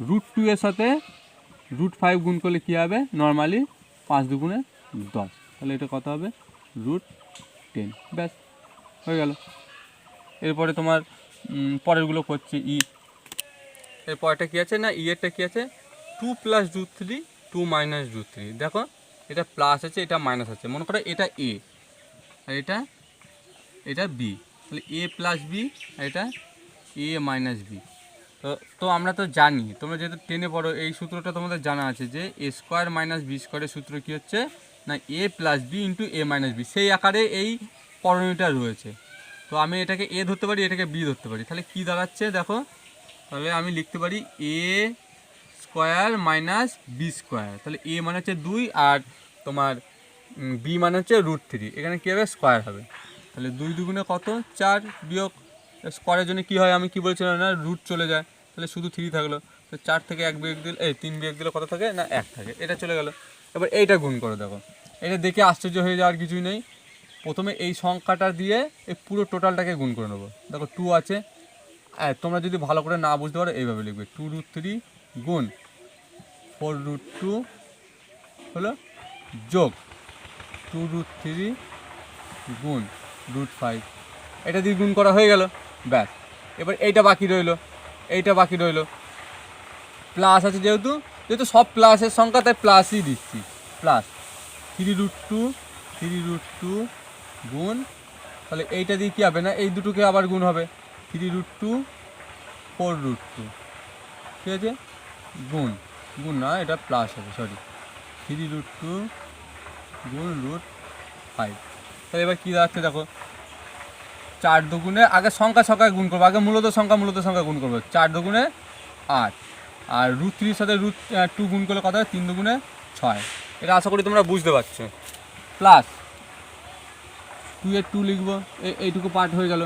√2 এর সাথে √5 গুণ করলে কী হবে, নর্মালি 5 দুগুণে 10, তাহলে এটা কত হবে √10, ব্যাস হয়ে গেল। এরপরে তোমার পরেরগুলো করছে এরপরটা কী আছে না এরটা কী আছে, 2 + √3 2 - √3। দেখো এটা প্লাস আছে, এটা মাইনাস আছে, মনে করো এটা এ আর এটা বি, তাহলে a + b আর এটা a - b। তো আমরা তো জানি, তোমরা যেহেতু 10-এ পড়ো এই সূত্রটা তোমাদের জানা আছে যে a² - b² এর সূত্র কী হচ্ছে না a + b × a - b, সেই আকারে এই পরনীয়টা রয়েছে। তো আমি এটাকে a ধরতে পারি, এটাকে b ধরতে পারি, তাহলে কি দাঁড়াচ্ছে দেখো, তাহলে আমি লিখতে পারি a² - b², তাহলে a মানে হচ্ছে 2 আর তোমার b মানে হচ্ছে √3, এখানে কী হবে স্কোয়ার হবে, তাহলে 2 দুগুণে কত 4, বিয়োগ স্কোয়ারের জন্য কী হয় আমি কি বলছিলাম না রুট চলে যায়, তাহলে শুধু 3 থাকলো, তো 4 থেকে 1 বিয়োগ দিলে 3 বিয়োগ দিলে কত থাকে না 1 থাকে, এটা চলে গেল। এবার এইটা গুণ করো, দেখো এটা দেখে আশ্চর্য হয়ে যাওয়ার কিছুই নেই, প্রথমে এই সংখ্যাটা দিয়ে এই পুরো টোটালটাকে গুণ করে নেবো। দেখো 2 আছে, তোমরা যদি ভালো করে না বুঝতে পারো এইভাবে লিখবে 2√3 গুণ 4√2 হলো যোগ 2√3 গুণ √5, এটা দিয়ে গুণ করা হয়ে গেল, ব্যাস। এবার এইটা বাকি রইলো, প্লাস আছে, যেহেতু সব প্লাসের সংখ্যা তাই প্লাসই দিচ্ছি, প্লাস 3√2 গুণ, তাহলে এইটা দিয়ে কী হবে না এই দুটোকে আবার গুণ হবে 3√2 4√2, ঠিক আছে, গুণ না এটা প্লাস হবে, সরি 3√2 গুণ √5। তাহলে এবার কী দাঁড়াচ্ছে দেখো, 4 দুগুণে আগে সংখ্যা গুণ করবো, আগে মূলত সংখ্যা গুণ করবো, 4 দুগুণে 8 আর √3 সাথে √2 গুণ করলে কত হয় 3 দুগুণে 6, এটা আশা করি তোমরা বুঝতে পারছো। প্লাস 2 এর 2 লিখবো, এইটুকু পার্ট হয়ে গেল,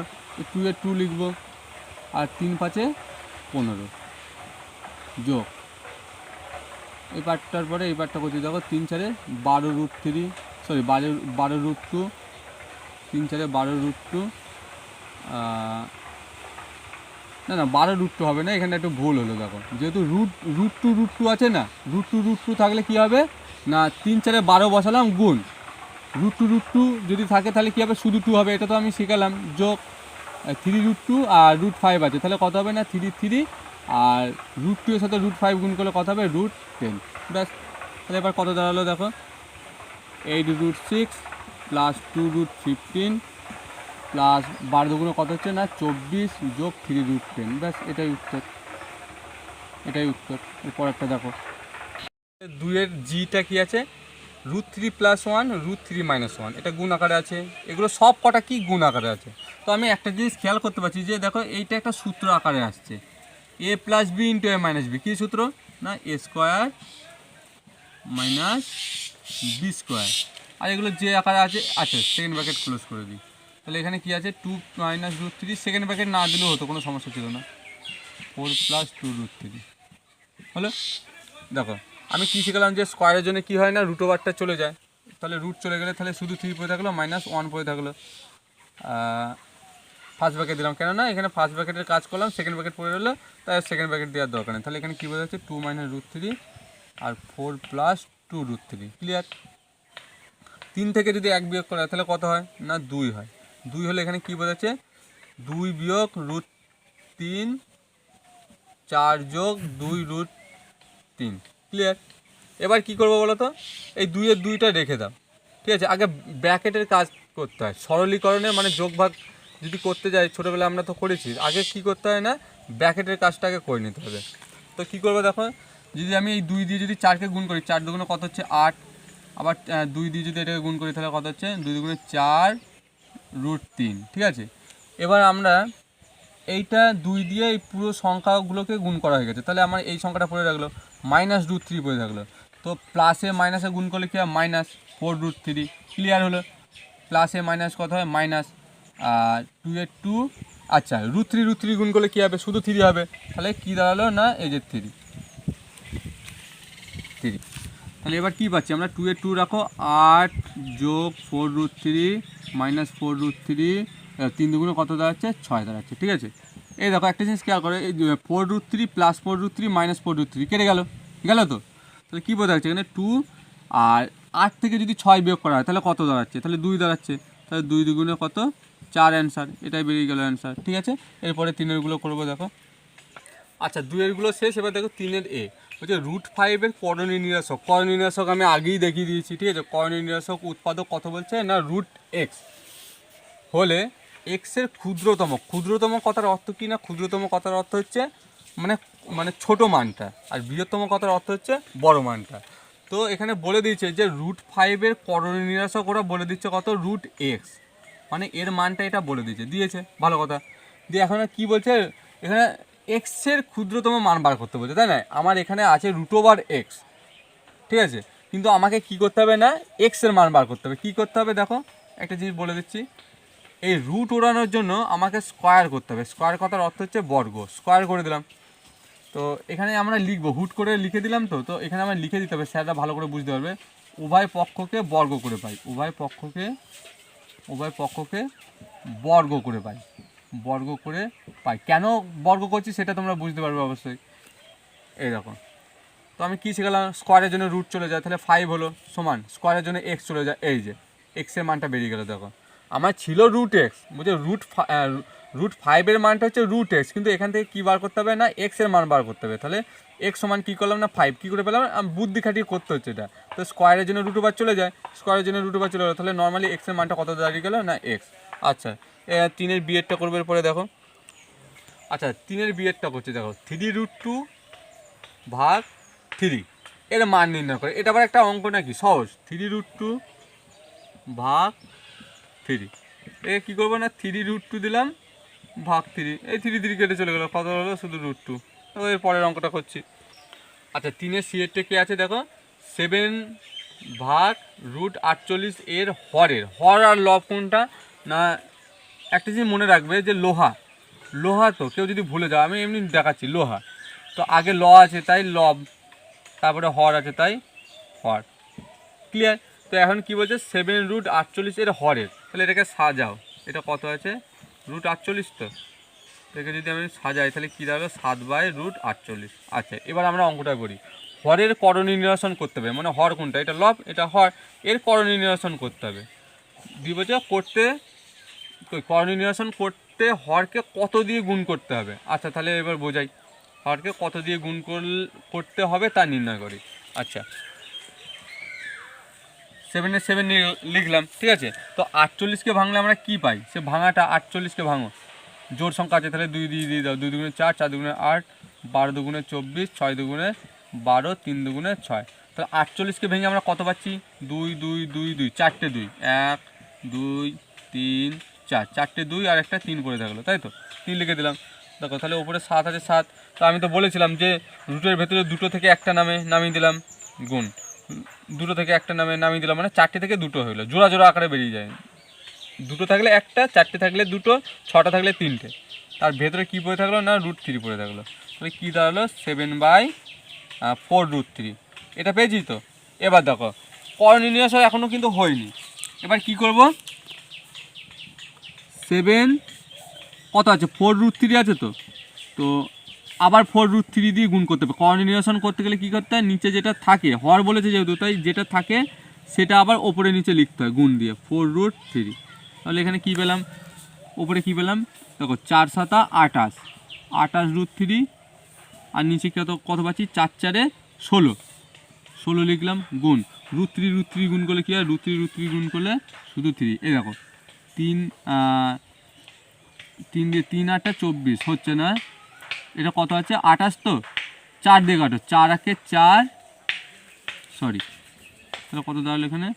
2 এর 2 লিখবো, আর 3 5 15 যোগ এই পার্টটার পরে এই পার্টটা করছি দেখো 3 4 12√3 সরি 12√2 3 4 12√2 না 12√2 হবে না, এখানে একটু ভুল হলো দেখো, যেহেতু √2 আছে না, √2 থাকলে কী হবে না 3 4 12 বসালাম গুণ √2 যদি থাকে তাহলে কী হবে শুধু 2 হবে, এটা তো আমি শিখালাম, যোগ 3√2 আর √5 আছে, তাহলে কত হবে না 3 আর √2 এর সাথে √5 গুণ করলে কত হবে √10। ব্যাস, তাহলে এবার কত দাঁড়ালো দেখো 8√6 প্লাস 2√15 প্লাস 12 দুগুণে কত হচ্ছে না 24 যোগ 3√10। ব্যাস, এটাই উত্তর। এরপর একটা দেখো 2-এর জিটা কি আছে √3 + 1 √3 - 1, এটা গুণ আকারে আছে, এগুলো সব কটা কি গুণ আকারে আছে। তো আমি একটা জিনিস খেয়াল করতে পারছি যে দেখো এইটা একটা সূত্র আকারে আসছে, a + b × a - b, কী সূত্র না a² - b², আর এগুলো যে আকারে আছে সেকেন্ড ব্র্যাকেট ক্লোজ করে দিই, তাহলে এখানে কি আছে 2 - √3, সেকেন্ড ব্র্যাকেট না দিলেও হতো, কোনো সমস্যা ছিল না, 4 + 2√3 হলো। দেখো আমি কী শিখলাম যে স্কোয়ারের জন্য কী হয় না √টা চলে যায়, তাহলে রুট চলে গেলে তাহলে শুধু 3 পড়ে থাকলো -1 পড়ে থাকলো, ফার্স্ট ব্র্যাকেট দিলাম, কেননা এখানে ফার্স্ট ব্র্যাকেটের কাজ করলাম, সেকেন্ড ব্র্যাকেট পড়ে রইলো, তাই সেকেন্ড ব্র্যাকেট দেওয়ার দরকার নেই। তাহলে এখানে কী বোঝা যাচ্ছে 2 - √3 আর 4 + 2√3, ক্লিয়ার। 3 থেকে যদি 1 বিয়োগ করা হয় তাহলে কত হয় না 2 হয়, 2 হলে এখানে কী বোঝাচ্ছে 2 বিয়োগ √3 4 যোগ 2√3, ক্লিয়ার। এবার কি করবো বলো তো, এই 2-এর 2টা রেখে দাও, ঠিক আছে। আগে ব্র্যাকেটের কাজ করতে হয়, সরলীকরণে মানে যোগ ভাগ যদি করতে যাই, ছোটোবেলায় আমরা তো করেছি, আগে কি করতে হয় না ব্র্যাকেটের কাজটা আগে করে নিতে হবে। তো কী করবো দেখো, যদি আমি এই 2 দিয়ে যদি 4কে গুণ করি, 4 দুগুণে কত হচ্ছে 8, আবার 2 দিয়ে যদি এটাকে গুণ করি তাহলে কত হচ্ছে 2 দুগুণে 4√3, ঠিক আছে। এবার আমরা এইটা 2 দিয়ে এই পুরো সংখ্যাগুলোকে গুণ করা হয়ে গেছে, তাহলে আমার এই সংখ্যাটা পড়ে রাখলো -√3 পড়ে থাকলো, তো প্লাসে মাইনাসে গুণ করলে কী হয় -4√3, ক্লিয়ার হলো। প্লাসে মাইনাস কত হয় মাইনাস, আর 2-এর 2, আচ্ছা √3 গুণ করলে কী হবে শুধু 3 হবে, তাহলে কী দাঁড়ালো না এই যে 3, তাহলে এবার কী পাচ্ছি আমরা 2-এর 2 রাখো 8 যোগ 4√3 -4√3, 3 দুগুণে কত দাঁড়াচ্ছে 6 দাঁড়াচ্ছে, ঠিক আছে। এই দেখো একটা জিনিস খেয়াল করে, এই 4√3 + 4√3 - 4√3 কেটে গেল তো, তাহলে কী বোঝা যাচ্ছে এখানে 2, আর 8 থেকে যদি 6 বিয়োগ করা হয় তাহলে কত দাঁড়াচ্ছে, তাহলে 2 দাঁড়াচ্ছে, তাহলে 2 দুগুণে কত 4 অ্যান্সার, এটাই বেরিয়ে গেল অ্যান্সার, ঠিক আছে। এরপরে 3-এরগুলো করবো দেখো। আচ্ছা 2-এরগুলো শেষ, এবার দেখো 3-এর এ হচ্ছে √5-এর করণীয় নির্ণাসক আমি আগেই দেখিয়ে দিয়েছি, ঠিক আছে। করণীয় নির্ণাসক উৎপাদক কত বলছে না √x হলে এক্সের ক্ষুদ্রতম কথার অর্থ কী না, ক্ষুদ্রতম কথার অর্থ হচ্ছে মানে ছোটো মানটা, আর বৃহত্তম কথার অর্থ হচ্ছে বড় মানটা। তো এখানে বলে দিয়েছে যে √5-এর করণীয় নির্ণাসক ওরা বলে দিচ্ছে কত √x, মানে এর মানটা এটা বলে দিয়েছে ভালো কথা। দিয়ে এখন কী বলছে এখানে এক্সের ক্ষুদ্রতম মান বার করতে বলছে, তাই না। আমার এখানে আছে √x, ঠিক আছে, কিন্তু আমাকে কি করতে হবে না এক্সের মান বার করতে হবে। কী করতে হবে দেখো একটা জিনিস বলে দিচ্ছি, এই রুট ওড়ানোর জন্য আমাকে স্কোয়ার করতে হবে, স্কোয়ার কথার অর্থ হচ্ছে বর্গ, স্কোয়ার করে দিলাম। তো এখানে আমরা লিখবো, হুট করে লিখে দিলাম, তো এখানে আমরা লিখে দিতে হবে, স্যাররা ভালো করে বুঝতে পারবে, উভয় পক্ষকে বর্গ করে পাই, উভয় পক্ষকে বর্গ করে পাই, কেন বর্গ করছি সেটা তোমরা বুঝতে পারবে অবশ্যই। এই দেখো, তো আমি কী শিখালাম, স্কোয়ারের জন্য রুট চলে যায়, তাহলে 5 হলো সমান স্কোয়ারের জন্য এক্স চলে যায়, এই যে এক্সের মানটা বেরিয়ে গেলো। দেখো আমার ছিল √x, বুঝে √5-এর মানটা হচ্ছে √x, কিন্তু এখান থেকে কী বার করতে হবে না এক্সের মান বার করতে হবে, তাহলে এক্স সমান কী করলাম না 5, কী করে পেলাম বুদ্ধি খাটিয়ে করতে হচ্ছে এটা। তো স্কোয়ারের জন্য √5 চলে যায়, স্কোয়ারের জন্য √5 চলে গেলো, তাহলে নর্মালি এক্সের মানটা কত দাঁড়িয়ে গেলো না এক্স। আচ্ছা 3-এর বিয়েরটা করবে পরে দেখো। আচ্ছা 3-এর বিয়েরটা করছে দেখো 3√2 ভাগ 3, এর মান নির্ণয় করে, এটা আবার একটা অঙ্ক নাকি সহজ, 3√2 ভাগ 3, এ কী করবো না 3√2 দিলাম ভাগ 3, এই 3 কেটে চলে গেলো, কত হলো শুধু √2। তো এর পরের অঙ্কটা করছি। আচ্ছা 3-এর সিএরটা কে আছে দেখো 7 ভাগ √48 এর হর আর লব কোনটা না, একটা জিনিস মনে রাখবে যে লোহা লোহা তো কেউ যদি ভুলে যাও, আমি এমনি দেখাচ্ছি লোহা তো আগে ল আছে তাই লব, তারপরে হর আছে তাই হর। ক্লিয়ার? তো এখন কি বলছে 7√48 এর হরের, তাহলে এটাকে সাজাও। এটা কত আছে √48, তো এটাকে যদি আমি সাজাই তাহলে কী দাঁড়ালো 7/√48। আচ্ছা এবার আমরা অঙ্কটা করি। হরের করণী নিরসন করতে হবে, মানে হর কোনটা, এটা লব এটা হর, এর করণী নিরসন করতে হবে। দিয়ে বলছে করতে করণী নিরসন করতে হরকে কত দিয়ে গুণ করতে হবে। আচ্ছা তাহলে এবার বোঝাই, হরকে কত দিয়ে গুণ করতে হবে তা নির্ণয় করি। আচ্ছা 7 7 লিখলাম, ঠিক আছে। তো 48কে ভাঙলে আমরা কি পাই, সে ভাঙাটা 48কে ভাঙো, জোর সংখ্যা আছে তাহলে 2 দিয়ে দাও, 2 দুগুণে 4, 4 দুগুণে 8, 12 দুগুণে 24, 6 দুগুণে 12, 3 দুগুণে 6। তাহলে 48কে ভেঙে আমরা কত পাচ্ছি 2 2 2 2, 4টে 2, 1 2 3 4, 4টে 2 আর একটা 3 পড়ে থাকলো, তাই তো 3 লিখে দিলাম। দেখো তাহলে ওপরে 7 আছে 7, তো আমি তো বলেছিলাম যে রুটের ভেতরে দুটো থেকে একটা নামিয়ে দিলাম গুণ, দুটো থেকে একটা নামিয়ে দিলাম, মানে 4টে থেকে দুটো হলো, জোড়া জোড়া আকারে বেরিয়ে যায়। দুটো থাকলে একটা, 4টে থাকলে দুটো, 6টা থাকলে 3টে, তার ভেতরে কী পড়ে থাকলো না √3 পড়ে থাকলো। তাহলে কী দাঁড়ালো 7/4√3। এটা পেয়েছি তো। এবার দেখো করণীয় নিরসন এখনও কিন্তু হয়নি, এবার কি করব, 7 কত আছে 4√3 আছে তো, তো আবার 4√3 দিয়ে গুণ করতে হবে। করণীয় নিরসন করতে গেলে কী করতে হয়, নিচে যেটা থাকে হর বলেছে যেহেতু, তাই যেটা থাকে সেটা আবার ওপরে নিচে লিখতে হয় গুণ দিয়ে 4√3। তাহলে এখানে কী পেলাম, ওপরে কী পেলাম দেখো 4 7 28, 28√3 আর নিচে কত পাচ্ছি 4 4 16, 16 লিখলাম গুণ √3 গুণ করলে কী হয়, √3 গুণ করলে শুধু 3। এই দেখো 3 দিয়ে 3 8 24 হচ্ছে না, এটা কত আছে 28, তো 4 দিয়ে কাটো, 4 একে 4, সরি তাহলে কত দাঁড়ালো এখানে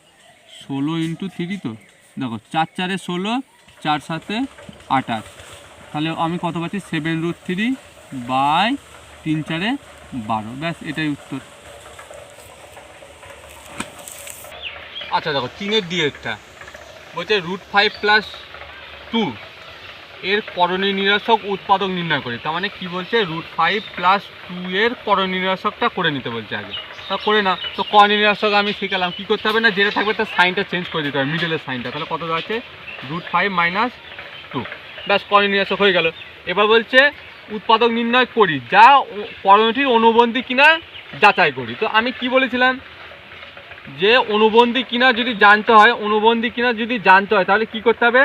16 × 3, তো দেখো 4 4 16, 4 7 28, তাহলে আমি কত পাচ্ছি 7√3/3 4 12, ব্যাস এটাই উত্তর। আচ্ছা দেখো 3-এর দিকেরটা বলছে √5 + 2 এর করণীয় নিরসক উৎপাদক নির্ণয় করি। তার মানে কী বলছে, √5 + 2 এর করণীয় নিরসকটা করে নিতে বলছে আগে, তা করে না। তো করণীয় নিরসক আমি শিখালাম কী করতে হবে না, যেটা থাকবে তার সাইনটা চেঞ্জ করে দিতে হবে, মিডলের সাইনটা। তাহলে কত আছে √5 - 2, ব্যাস করণীয় নিরসক হয়ে গেল। এবার বলছে উৎপাদক নির্ণয় করি, যা করণীয়টির অনুবন্ধী কিনা যাচাই করি। তো আমি কি বলেছিলাম যে অনুবন্ধী কিনা যদি জানতে হয়, তাহলে কি করতে হবে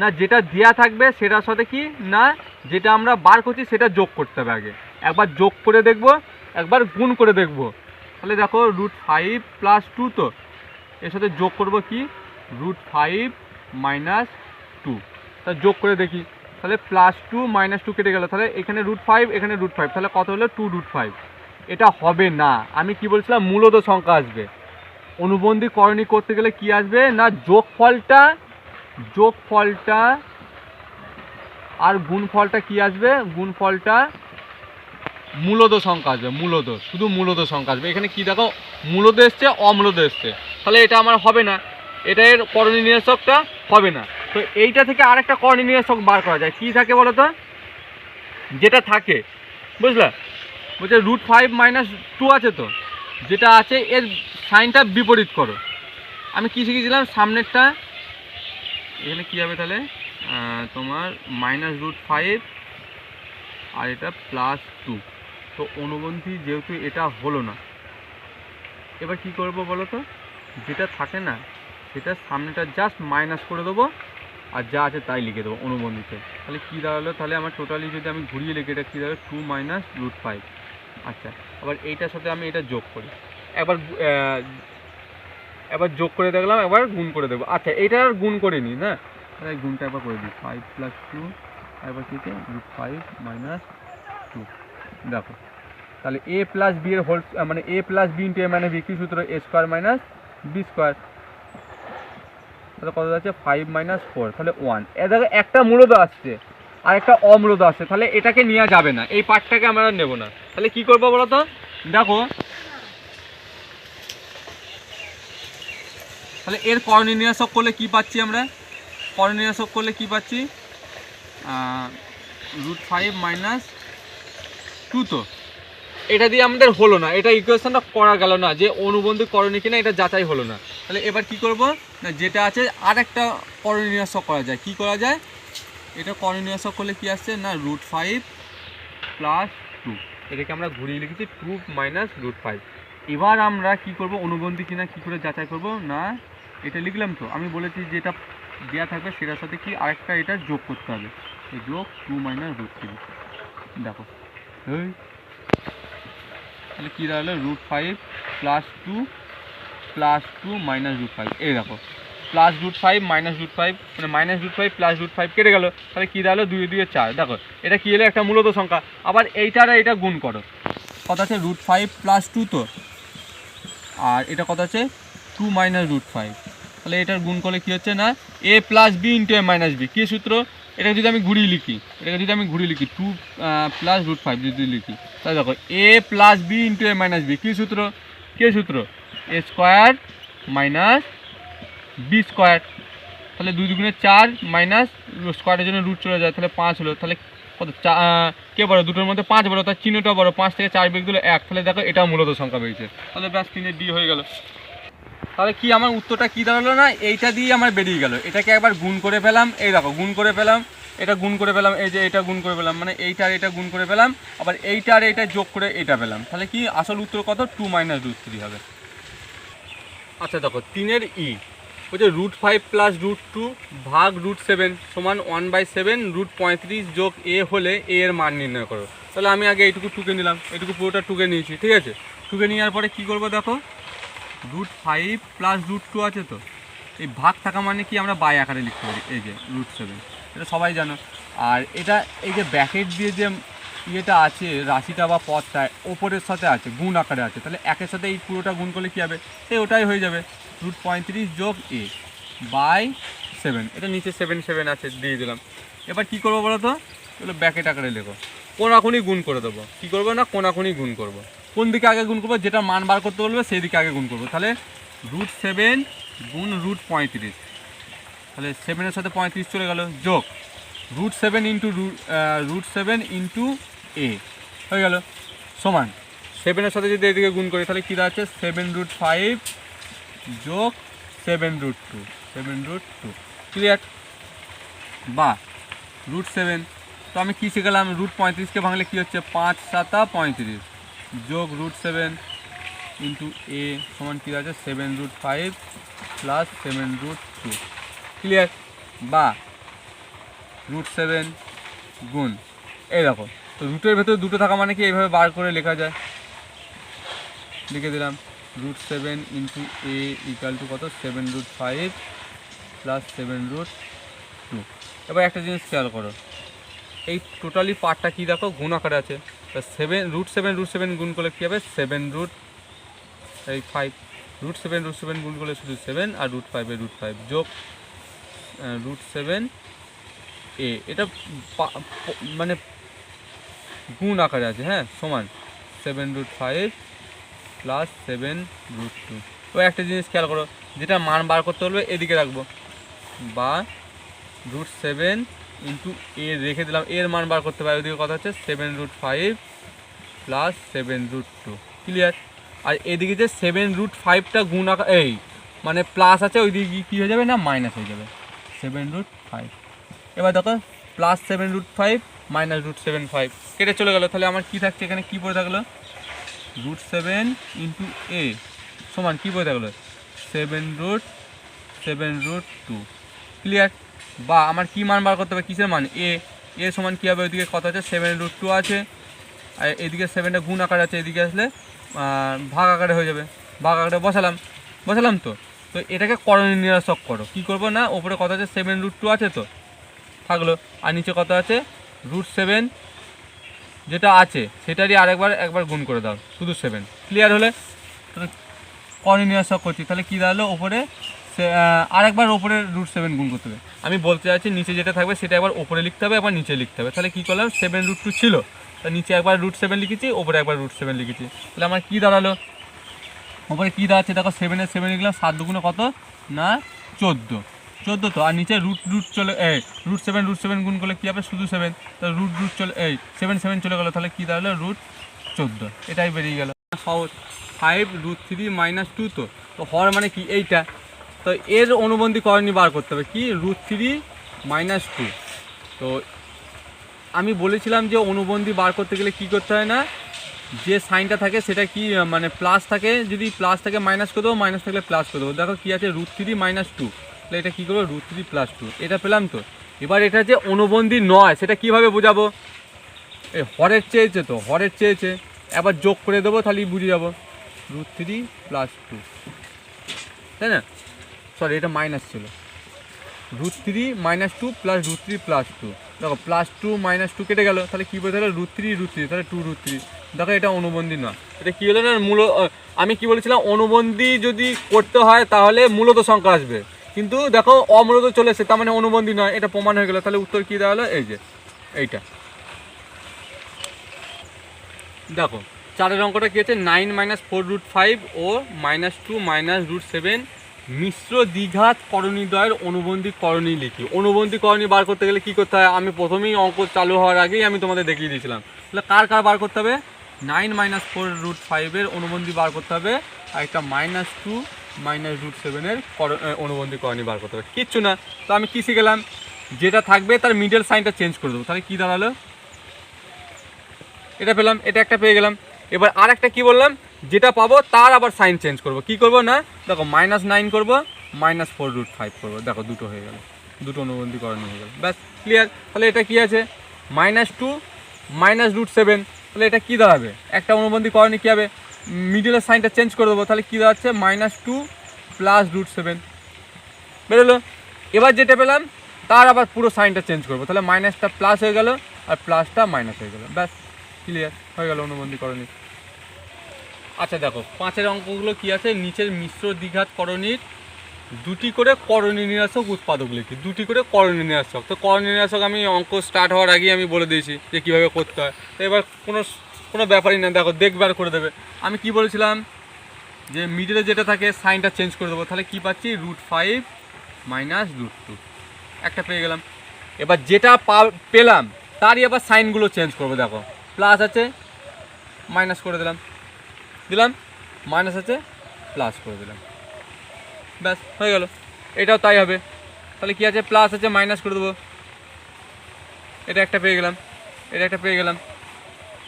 না, যেটা দেয়া থাকবে সেটার সাথে কি না যেটা আমরা বার করছি সেটা যোগ করতে হবে। আগে একবার যোগ করে দেখব, একবার গুণ করে দেখব। তাহলে দেখো √5 + 2, তো এর সাথে যোগ করব কি √5 - 2, তা যোগ করে দেখি, তাহলে +2 - 2 কেটে গেল, তাহলে এখানে √5 এখানে √5, তাহলে কত হলো 2√5। এটা হবে না, আমি কি বলছিলাম মূলত সংখ্যা আসবে। অনুবন্ধী করণী করতে গেলে কি আসবে না, যোগফলটা আর গুণফলটা কি আসবে, গুণফলটা মূলদ সংখ্যা আসবে, শুধু মূলদ সংখ্যা আসবে। এখানে কি দেখো মূলদ এসছে অমূলদ এসছে, তাহলে এটা আমার হবে না, এটা এর করণীয় নিরসকটা হবে না। তো এইটা থেকে আরেকটা করণীয় নিরসক বার করা যায়, কি থাকে বলো তো, যেটা থাকে বুঝলা, বলছে √5 - 2 আছে, তো যেটা আছে এর সাইনটা বিপরীত করো। আমি কি শিখেছিলাম সামনেরটা, এখানে কী হবে তাহলে তোমার -√5 আর এটা +2, তো অনুবন্ধী যেহেতু এটা হলো না, এবার কি করব বলো তো, যেটা থাকে না সেটা সামনেটা জাস্ট মাইনাস করে দেবো আর যা আছে তাই লিখে দেবো অনুবন্ধীতে। তাহলে কী দাঁড়ালো, তাহলে আমার টোটালি যদি আমি ঘুরিয়ে লিখি এটা কী দাঁড়ালো 2 - √5। আচ্ছা আবার এইটার সাথে আমি এটা যোগ করি, একবার যোগ করে দেখলাম, একবার গুণ করে দেবো। আচ্ছা এইটা আর গুণ করে নিই না, তাহলে গুণটা একবার করে দিই 5 + 2, একবার কী √5 - 2। দেখো তাহলে a + b এর হোল মানে a + b × a - b কি সূত্র, a² - b², তাহলে কত আছে 5 - 4, তাহলে 1। এ দেখো একটা মূলদ আসছে আর একটা অমূলদ আসছে, তাহলে এটাকে নেওয়া যাবে না, এই পার্টটাকে আমরা নেব না। তাহলে কি করবো বলো তো, দেখো তাহলে এর করণীয় নিরসক করলে কি পাচ্ছি আমরা, করণীয় নিরসক করলে কি পাচ্ছি √5 মাইনাস 2 তো এটা দিয়ে আমাদের হলো না, এটা ইকুয়েশনটা করা গেল না যে অনুবন্ধী করণীয় কিনা এটা যাচাই হলো না। তাহলে এবার কি করব না, যেটা আছে আর একটা করণীয় নির্ণয় করা যায়। কি করা যায়, এটা করণীয় নির্ণয় করলে কি আসছে না √5 প্লাস 2, এটাকে আমরা ঘুরিয়ে লিখেছি 2 মাইনাস √5। এবার আমরা কি করব, অনুবন্ধী কিনা কি করে যাচাই করব না, এটা লিখলাম তো আমি বলেছি যেটা দেওয়া থাকবে সেটার সাথে কি আরেকটা এটা যোগ করতে হবে, এই যোগ 2 মাইনাস √3। দেখো তাহলে কী দাঁড়ালো √5 প্লাস 2 মাইনাস √5। এই দেখো প্লাস √5 মাইনাস √5 মানে মাইনাস √5 প্লাস √5 কেটে গেল, তাহলে কী দাঁড়ালো 2 2 4। দেখো এটা কী হলো, একটা মূলত সংখ্যা। আবার এইটার এটা গুণ করো, কত আছে √5 প্লাস 2 তো, আর এটা কত আছে 2 মাইনাস √5। তাহলে এটার গুণ করলে কী হচ্ছে না a plus B into a minus B. কী সূত্র, এটাকে যদি আমি ঘুরিয়ে লিখি, 2 প্লাস √5 যদি লিখি, তাহলে দেখো a plus B into a minus B. কী সূত্র, a square minus B square. তাহলে 2 2 4 মাইনাস স্কোয়ারের জন্য রুট চলে যায়, তাহলে 5 হলো। তাহলে কত কে বড়ো, দুটোর মধ্যে 5 বড়ো, তার চিহ্নটা বড়ো, 5 থেকে 4 বিয়োগ দিলে 1। তাহলে দেখো এটা মূলত সংখ্যা বেরিয়েছে। তাহলে ব্যাস 3 ডি হয়ে গেল। তাহলে কি আমার উত্তরটা কী দাঁড়ালো না, এইটা দিয়ে আমার বেরিয়ে গেল। এটাকে একবার গুণ করে পেলাম, এই দেখো গুণ করে পেলাম, এটা গুণ করে পেলাম, এই যে এটা গুণ করে পেলাম, মানে এইটা আর এটা গুণ করে পেলাম, আবার এইটা আর এটা যোগ করে এটা পেলাম। তাহলে কি আসল উত্তর কত 2 মাইনাস √3 হবে। আচ্ছা দেখো 3-এর ই বলছে √5 প্লাস √2 ভাগ √7 সমান 1/7 √35 যোগ a হলে a এর মান নির্ণয় করো। তাহলে আমি আগে এইটুকু টুকে নিলাম, এইটুকু পুরোটা টুকে নিয়েছি, ঠিক আছে। টুকে নেওয়ার পরে কী করবো দেখো, √5 প্লাস √2 আছে তো, এই ভাগ থাকা মানে কি আমরা বাই আকারে লিখতে পারি, এই যে √7, এটা সবাই জানো। আর এটা এই যে ব্র্যাকেট দিয়ে যে ইয়েটা আছে রাশিটা বা পদটা ওপরের সাথে আছে, গুণ আকারে আছে, তাহলে একের সাথে এই পুরোটা গুণ করলে কী হবে, এই ওটাই হয়ে যাবে √35 যোগ a বাই 7। এটা নিচে 7 7 আছে দিয়ে দিলাম। এবার কী করবো বলো তো, এগুলো ব্র্যাকেট আকারে লেখো, কোনাকুনি গুণ করে দেবো। কী করবো না, কোনাকুনি গুণ করবো। কোন দিকে আগে গুণ করবো, যেটা মান বার করতে বলবে সেই দিকে আগে গুণ করবো। তাহলে √7 গুণ √35, তাহলে 7-এর সাথে 35 চলে গেল, যোগ √7 ইন্টু a হয়ে গেল, সমান 7-এর সাথে যদি এদিকে গুণ করি তাহলে কী দাঁড়াচ্ছে 7√5 যোগ 7√2 ক্লিয়ার। বা √7, তো আমি কী শিখলাম, √35কে ভাঙলে কী হচ্ছে 5 7 35 যোগ √7 ইন্টু a সমান কী আছে 7√5 প্লাস 7√2 ক্লিয়ার। বা √7 গুণ, এই দেখো তো রুটের ভেতরে দুটো থাকা মানে কি এইভাবে বার করে লেখা যায়, লিখে দিলাম √7 ইন্টু a ইকুয়াল টু কত 7√5 প্লাস 7√2। এবার একটা জিনিস খেয়াল করো, এই টোটালি পার্টটা কী দেখো গুণ আকারে আছে, তা √7 গুণ করলে কী হবে 7√5, √7 গুণ করলে শুধু 7 আর √5 যোগ √7 a, এটা মানে গুণ আকারে আছে, হ্যাঁ, সমান 7√5 প্লাস 7√2। এবার একটা জিনিস খেয়াল করো, যেটা মান বার করতে বলবে এদিকে রাখবো, বা √7 ইন্টু a রেখে দিলাম, এর মান বার করতে পারে, ওইদিকে কথা হচ্ছে 7√5 প্লাস 7√2 ক্লিয়ার। আর এদিকে যে 7√5টা গুণ আকার এই মানে প্লাস আছে, ওইদিকে কী হয়ে যাবে না মাইনাস হয়ে যাবে 7√5। এবার দেখো প্লাস 7√5 মাইনাস √7.5 কেটে চলে গেলো। তাহলে আমার কী থাকছে এখানে, কী পড়ে থাকলো √7 ইন্টু a সমান কী পড়ে থাকলো 7√2 ক্লিয়ার। বা আমার কী মান বার করতে হবে, কিসের মান, এ সমান কী হবে, ওইদিকে কত আছে 7√2 আছে, আর এদিকে 7টা গুণ আকারে আছে, এদিকে আসলে ভাগ আকারে হয়ে যাবে, ভাগ আকারে বসালাম তো। তো এটাকে করণীয় নিরসক করো। কী করবো না, ওপরে কত আছে 7√2 আছে তো থাকলো, আর নিচে কত আছে √7 যেটা আছে সেটারই একবার গুণ করে দাও, শুধু 7 ক্লিয়ার হলে করণীয় নিরসক করছি। তাহলে কী দাঁড়ালো, ওপরে আরেকবার ওপরে √7 গুণ করতে হবে। আমি বলতে চাইছি নিচে যেটা থাকবে সেটা একবার ওপরে লিখতে হবে, একবার নিচে লিখতে হবে। তাহলে কী করলাম 7√2 ছিল, তা নিচে একবার √7 লিখেছি, ওপরে একবার √7 লিখেছি। তাহলে আমার কী দাঁড়ালো, ওপরে কী দাঁড়াচ্ছে দেখো 7 লিখলাম, 7 দুগুণে কত না 14, 14 তো, আর নিচে রুট চলে রুট 7 গুণ করলে কী হবে শুধু 7, তাহলে রুট চলে 7 চলে গেলো, তাহলে কী দাঁড়ালো √14, এটাই বেরিয়ে গেল সহজ। 5√3 - 2 তো হর মানে কি এইটা, তো এর অনুবন্ধী করণী বার করতে হবে কি √3 - 2। তো আমি বলেছিলাম যে অনুবন্ধী বার করতে গেলে কি করতে হয় না, যে সাইনটা থাকে সেটা কি মানে প্লাস থাকে, যদি প্লাস থাকে মাইনাস করে দেবো, মাইনাস থাকলে প্লাস করে দেবো। দেখো কী আছে √3 - 2, তাহলে এটা কী করবো √3 + 2, এটা পেলাম তো। এবার এটা যে অনুবন্ধী নয় সেটা কীভাবে বোঝাবো, এই হরের চেয়েছে তো, হরের চেয়েছে, এবার যোগ করে দেবো তাহলেই বুঝে যাবো √3 + 2, তাই না? সরি এটা মাইনাস ছিল, √3 - 2 + √3 + 2, দেখো +2 - 2 কেটে গেল, তাহলে কী বলতে হলো √3 তাহলে 2√3। দেখো এটা অনুবন্ধী নয়, এটা কী হলো না আমি কি বলেছিলাম অনুবন্ধী যদি করতে হয় তাহলে মূলত সংখ্যা আসবে, কিন্তু দেখো অমূলত চলে এসেছে, তার মানে অনুবন্ধী নয়, এটা প্রমাণ হয়ে গেল। তাহলে উত্তর কী দেওয়া হলো, এই যে এইটা। দেখো 4 অঙ্কটা কী আছে 9 - 4√5 ও -2 - √7 মিশ্র দ্বিঘাত করণীদ্বয়ের অনুবন্ধী করণী লিখি। অনুবন্ধী করণী বার করতে গেলে কী করতে হয়, আমি প্রথমেই অঙ্ক চালু হওয়ার আগেই আমি তোমাদের দেখিয়ে দিয়েছিলাম। তাহলে কার বার করতে হবে, 9 - 4√5 এর অনুবন্ধী বার করতে হবে, আর একটা -2 - √7 এর অনুবন্ধী করণী বার করতে হবে, কিচ্ছু না। তো আমি কী শিখলাম, যেটা থাকবে তার মিডল সাইনটা চেঞ্জ করে দেবো, তাহলে কী দাঁড়ালো এটা পেলাম, এটা একটা পেয়ে গেলাম। এবার আর একটা কী বললাম, যেটা পাবো তার আবার সাইন চেঞ্জ করব, কি করব না দেখো -9 করব, -4√5 করব, দেখো দুটো হয়ে গেল, দুটো অনুবন্ধী করণী হয়ে গেল, ব্যাস ক্লিয়ার। তাহলে এটা কি আছে -2 - √7, তাহলে এটা কী দাঁড়াবে, একটা অনুবন্ধী করণী কী হবে, মিডিলের সাইনটা চেঞ্জ করে দেবো, তাহলে কী দাঁড়াচ্ছে -2 + √7 বেরোলো। এবার যেটা পেলাম তার আবার পুরো সাইনটা চেঞ্জ করবো, তাহলে মাইনাসটা প্লাস হয়ে গেল আর প্লাসটা মাইনাস হয়ে গেল, ব্যাস ক্লিয়ার হয়ে গেল অনুবন্ধী করণী। আচ্ছা দেখো 5 অঙ্কগুলো কি আছে, নিচের মিশ্র দ্বিঘাত করণীর দুটি করে করণী নিরাসক উৎপাদক লিখি, দুটি করে করণী নিরাসক। তো করণী নিরাসক আমি অঙ্ক স্টার্ট হওয়ার আগেই আমি বলে দিয়েছি যে কীভাবে করতে হয়, তো এবার কোনো ব্যাপারই না, দেখো দেখবার করে দেবে। আমি কি বলেছিলাম যে মিডলে যেটা থাকে সাইনটা চেঞ্জ করে দেবো, তাহলে কী পাচ্ছি √5 - √2, একটা পেয়ে গেলাম। এবার যেটা পেলাম তারই আবার সাইনগুলো চেঞ্জ করবো, দেখো প্লাস আছে মাইনাস করে দিলাম, মাইনাস আছে প্লাস করে দিলাম, ব্যাস হয়ে গেল। এটাও তাই হবে, তাহলে কী আছে প্লাস আছে মাইনাস করে দেবো, এটা একটা পেয়ে গেলাম, এটা একটা পেয়ে গেলাম।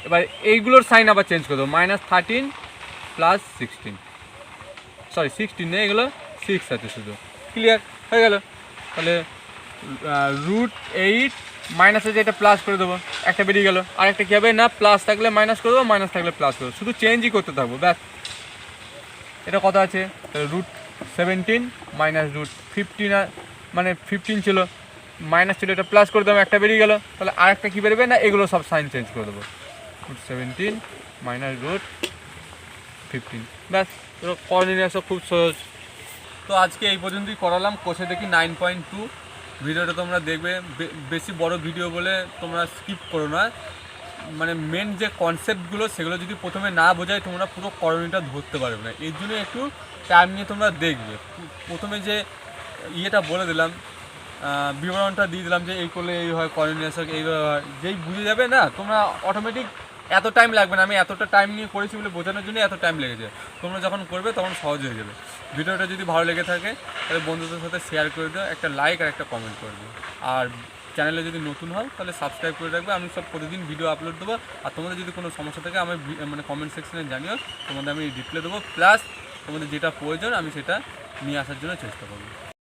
এবার এইগুলোর সাইন আবার চেঞ্জ করে দেবো, -13 + 16, সরি 16 নেই, এগুলো 6 আছে শুধু, ক্লিয়ার হয়ে গেল। তাহলে √8 মাইনাস আছে, এটা প্লাস করে দেবো, একটা বেরিয়ে গেল। আর একটা কী হবে না প্লাস থাকলে মাইনাস করে দেবো, মাইনাস থাকলে প্লাস করে দেবো, শুধু চেঞ্জই করতে থাকবো, ব্যাস। এটা কত আছে √17 - √15, মানে 15 ছিল মাইনাস ছিল, এটা প্লাস করে দেবো, একটা বেরিয়ে গেল। তাহলে আর একটা কী বেরোবে না, এগুলো সব সাইন চেঞ্জ করে দেবো, √17 - √15, ব্যাস। করণী নিরাসক খুব সহজ। তো আজকে এই পর্যন্তই করালাম, কোষে দেখি 9.2 ভিডিওটা তোমরা দেখবে, বেশি বড় ভিডিও বলে তোমরা স্কিপ করো না, মানে মেন যে কনসেপ্টগুলো সেগুলো যদি প্রথমে না বোঝায় তোমরা পুরো করণীটা ধরতে পারবে না, এর জন্য একটু টাইম নিয়ে তোমরা দেখবে। প্রথমে যে ইয়েটা বলে দিলাম, বিবরণটা দিয়ে দিলাম যে এই করলে এই হয়, করণী নিরাসক এইভাবে হয়, যেই বুঝে যাবে না তোমরা অটোমেটিক এত টাইম লাগবে না, আমি এতটা টাইম নিয়ে করেছি বলে বোঝানোর জন্য এত টাইম লেগেছে, তোমরা যখন করবে তখন সহজ হয়ে যাবে। ভিডিওটা যদি ভালো লেগে থাকে তাহলে বন্ধুদের সাথে শেয়ার করে দিও, একটা লাইক আর একটা কমেন্ট করে দিও, আর চ্যানেলে যদি নতুন হয় তাহলে সাবস্ক্রাইব করে রাখবে, আমি সব প্রতিদিন ভিডিও আপলোড দেবো। আর তোমাদের যদি কোনো সমস্যা থাকে আমি মানে কমেন্ট সেকশনে জানিও, তোমাদের আমি রিপ্লাই দেবো, প্লাস তোমাদের যেটা প্রয়োজন আমি সেটা নিয়ে আসার জন্য চেষ্টা করবো।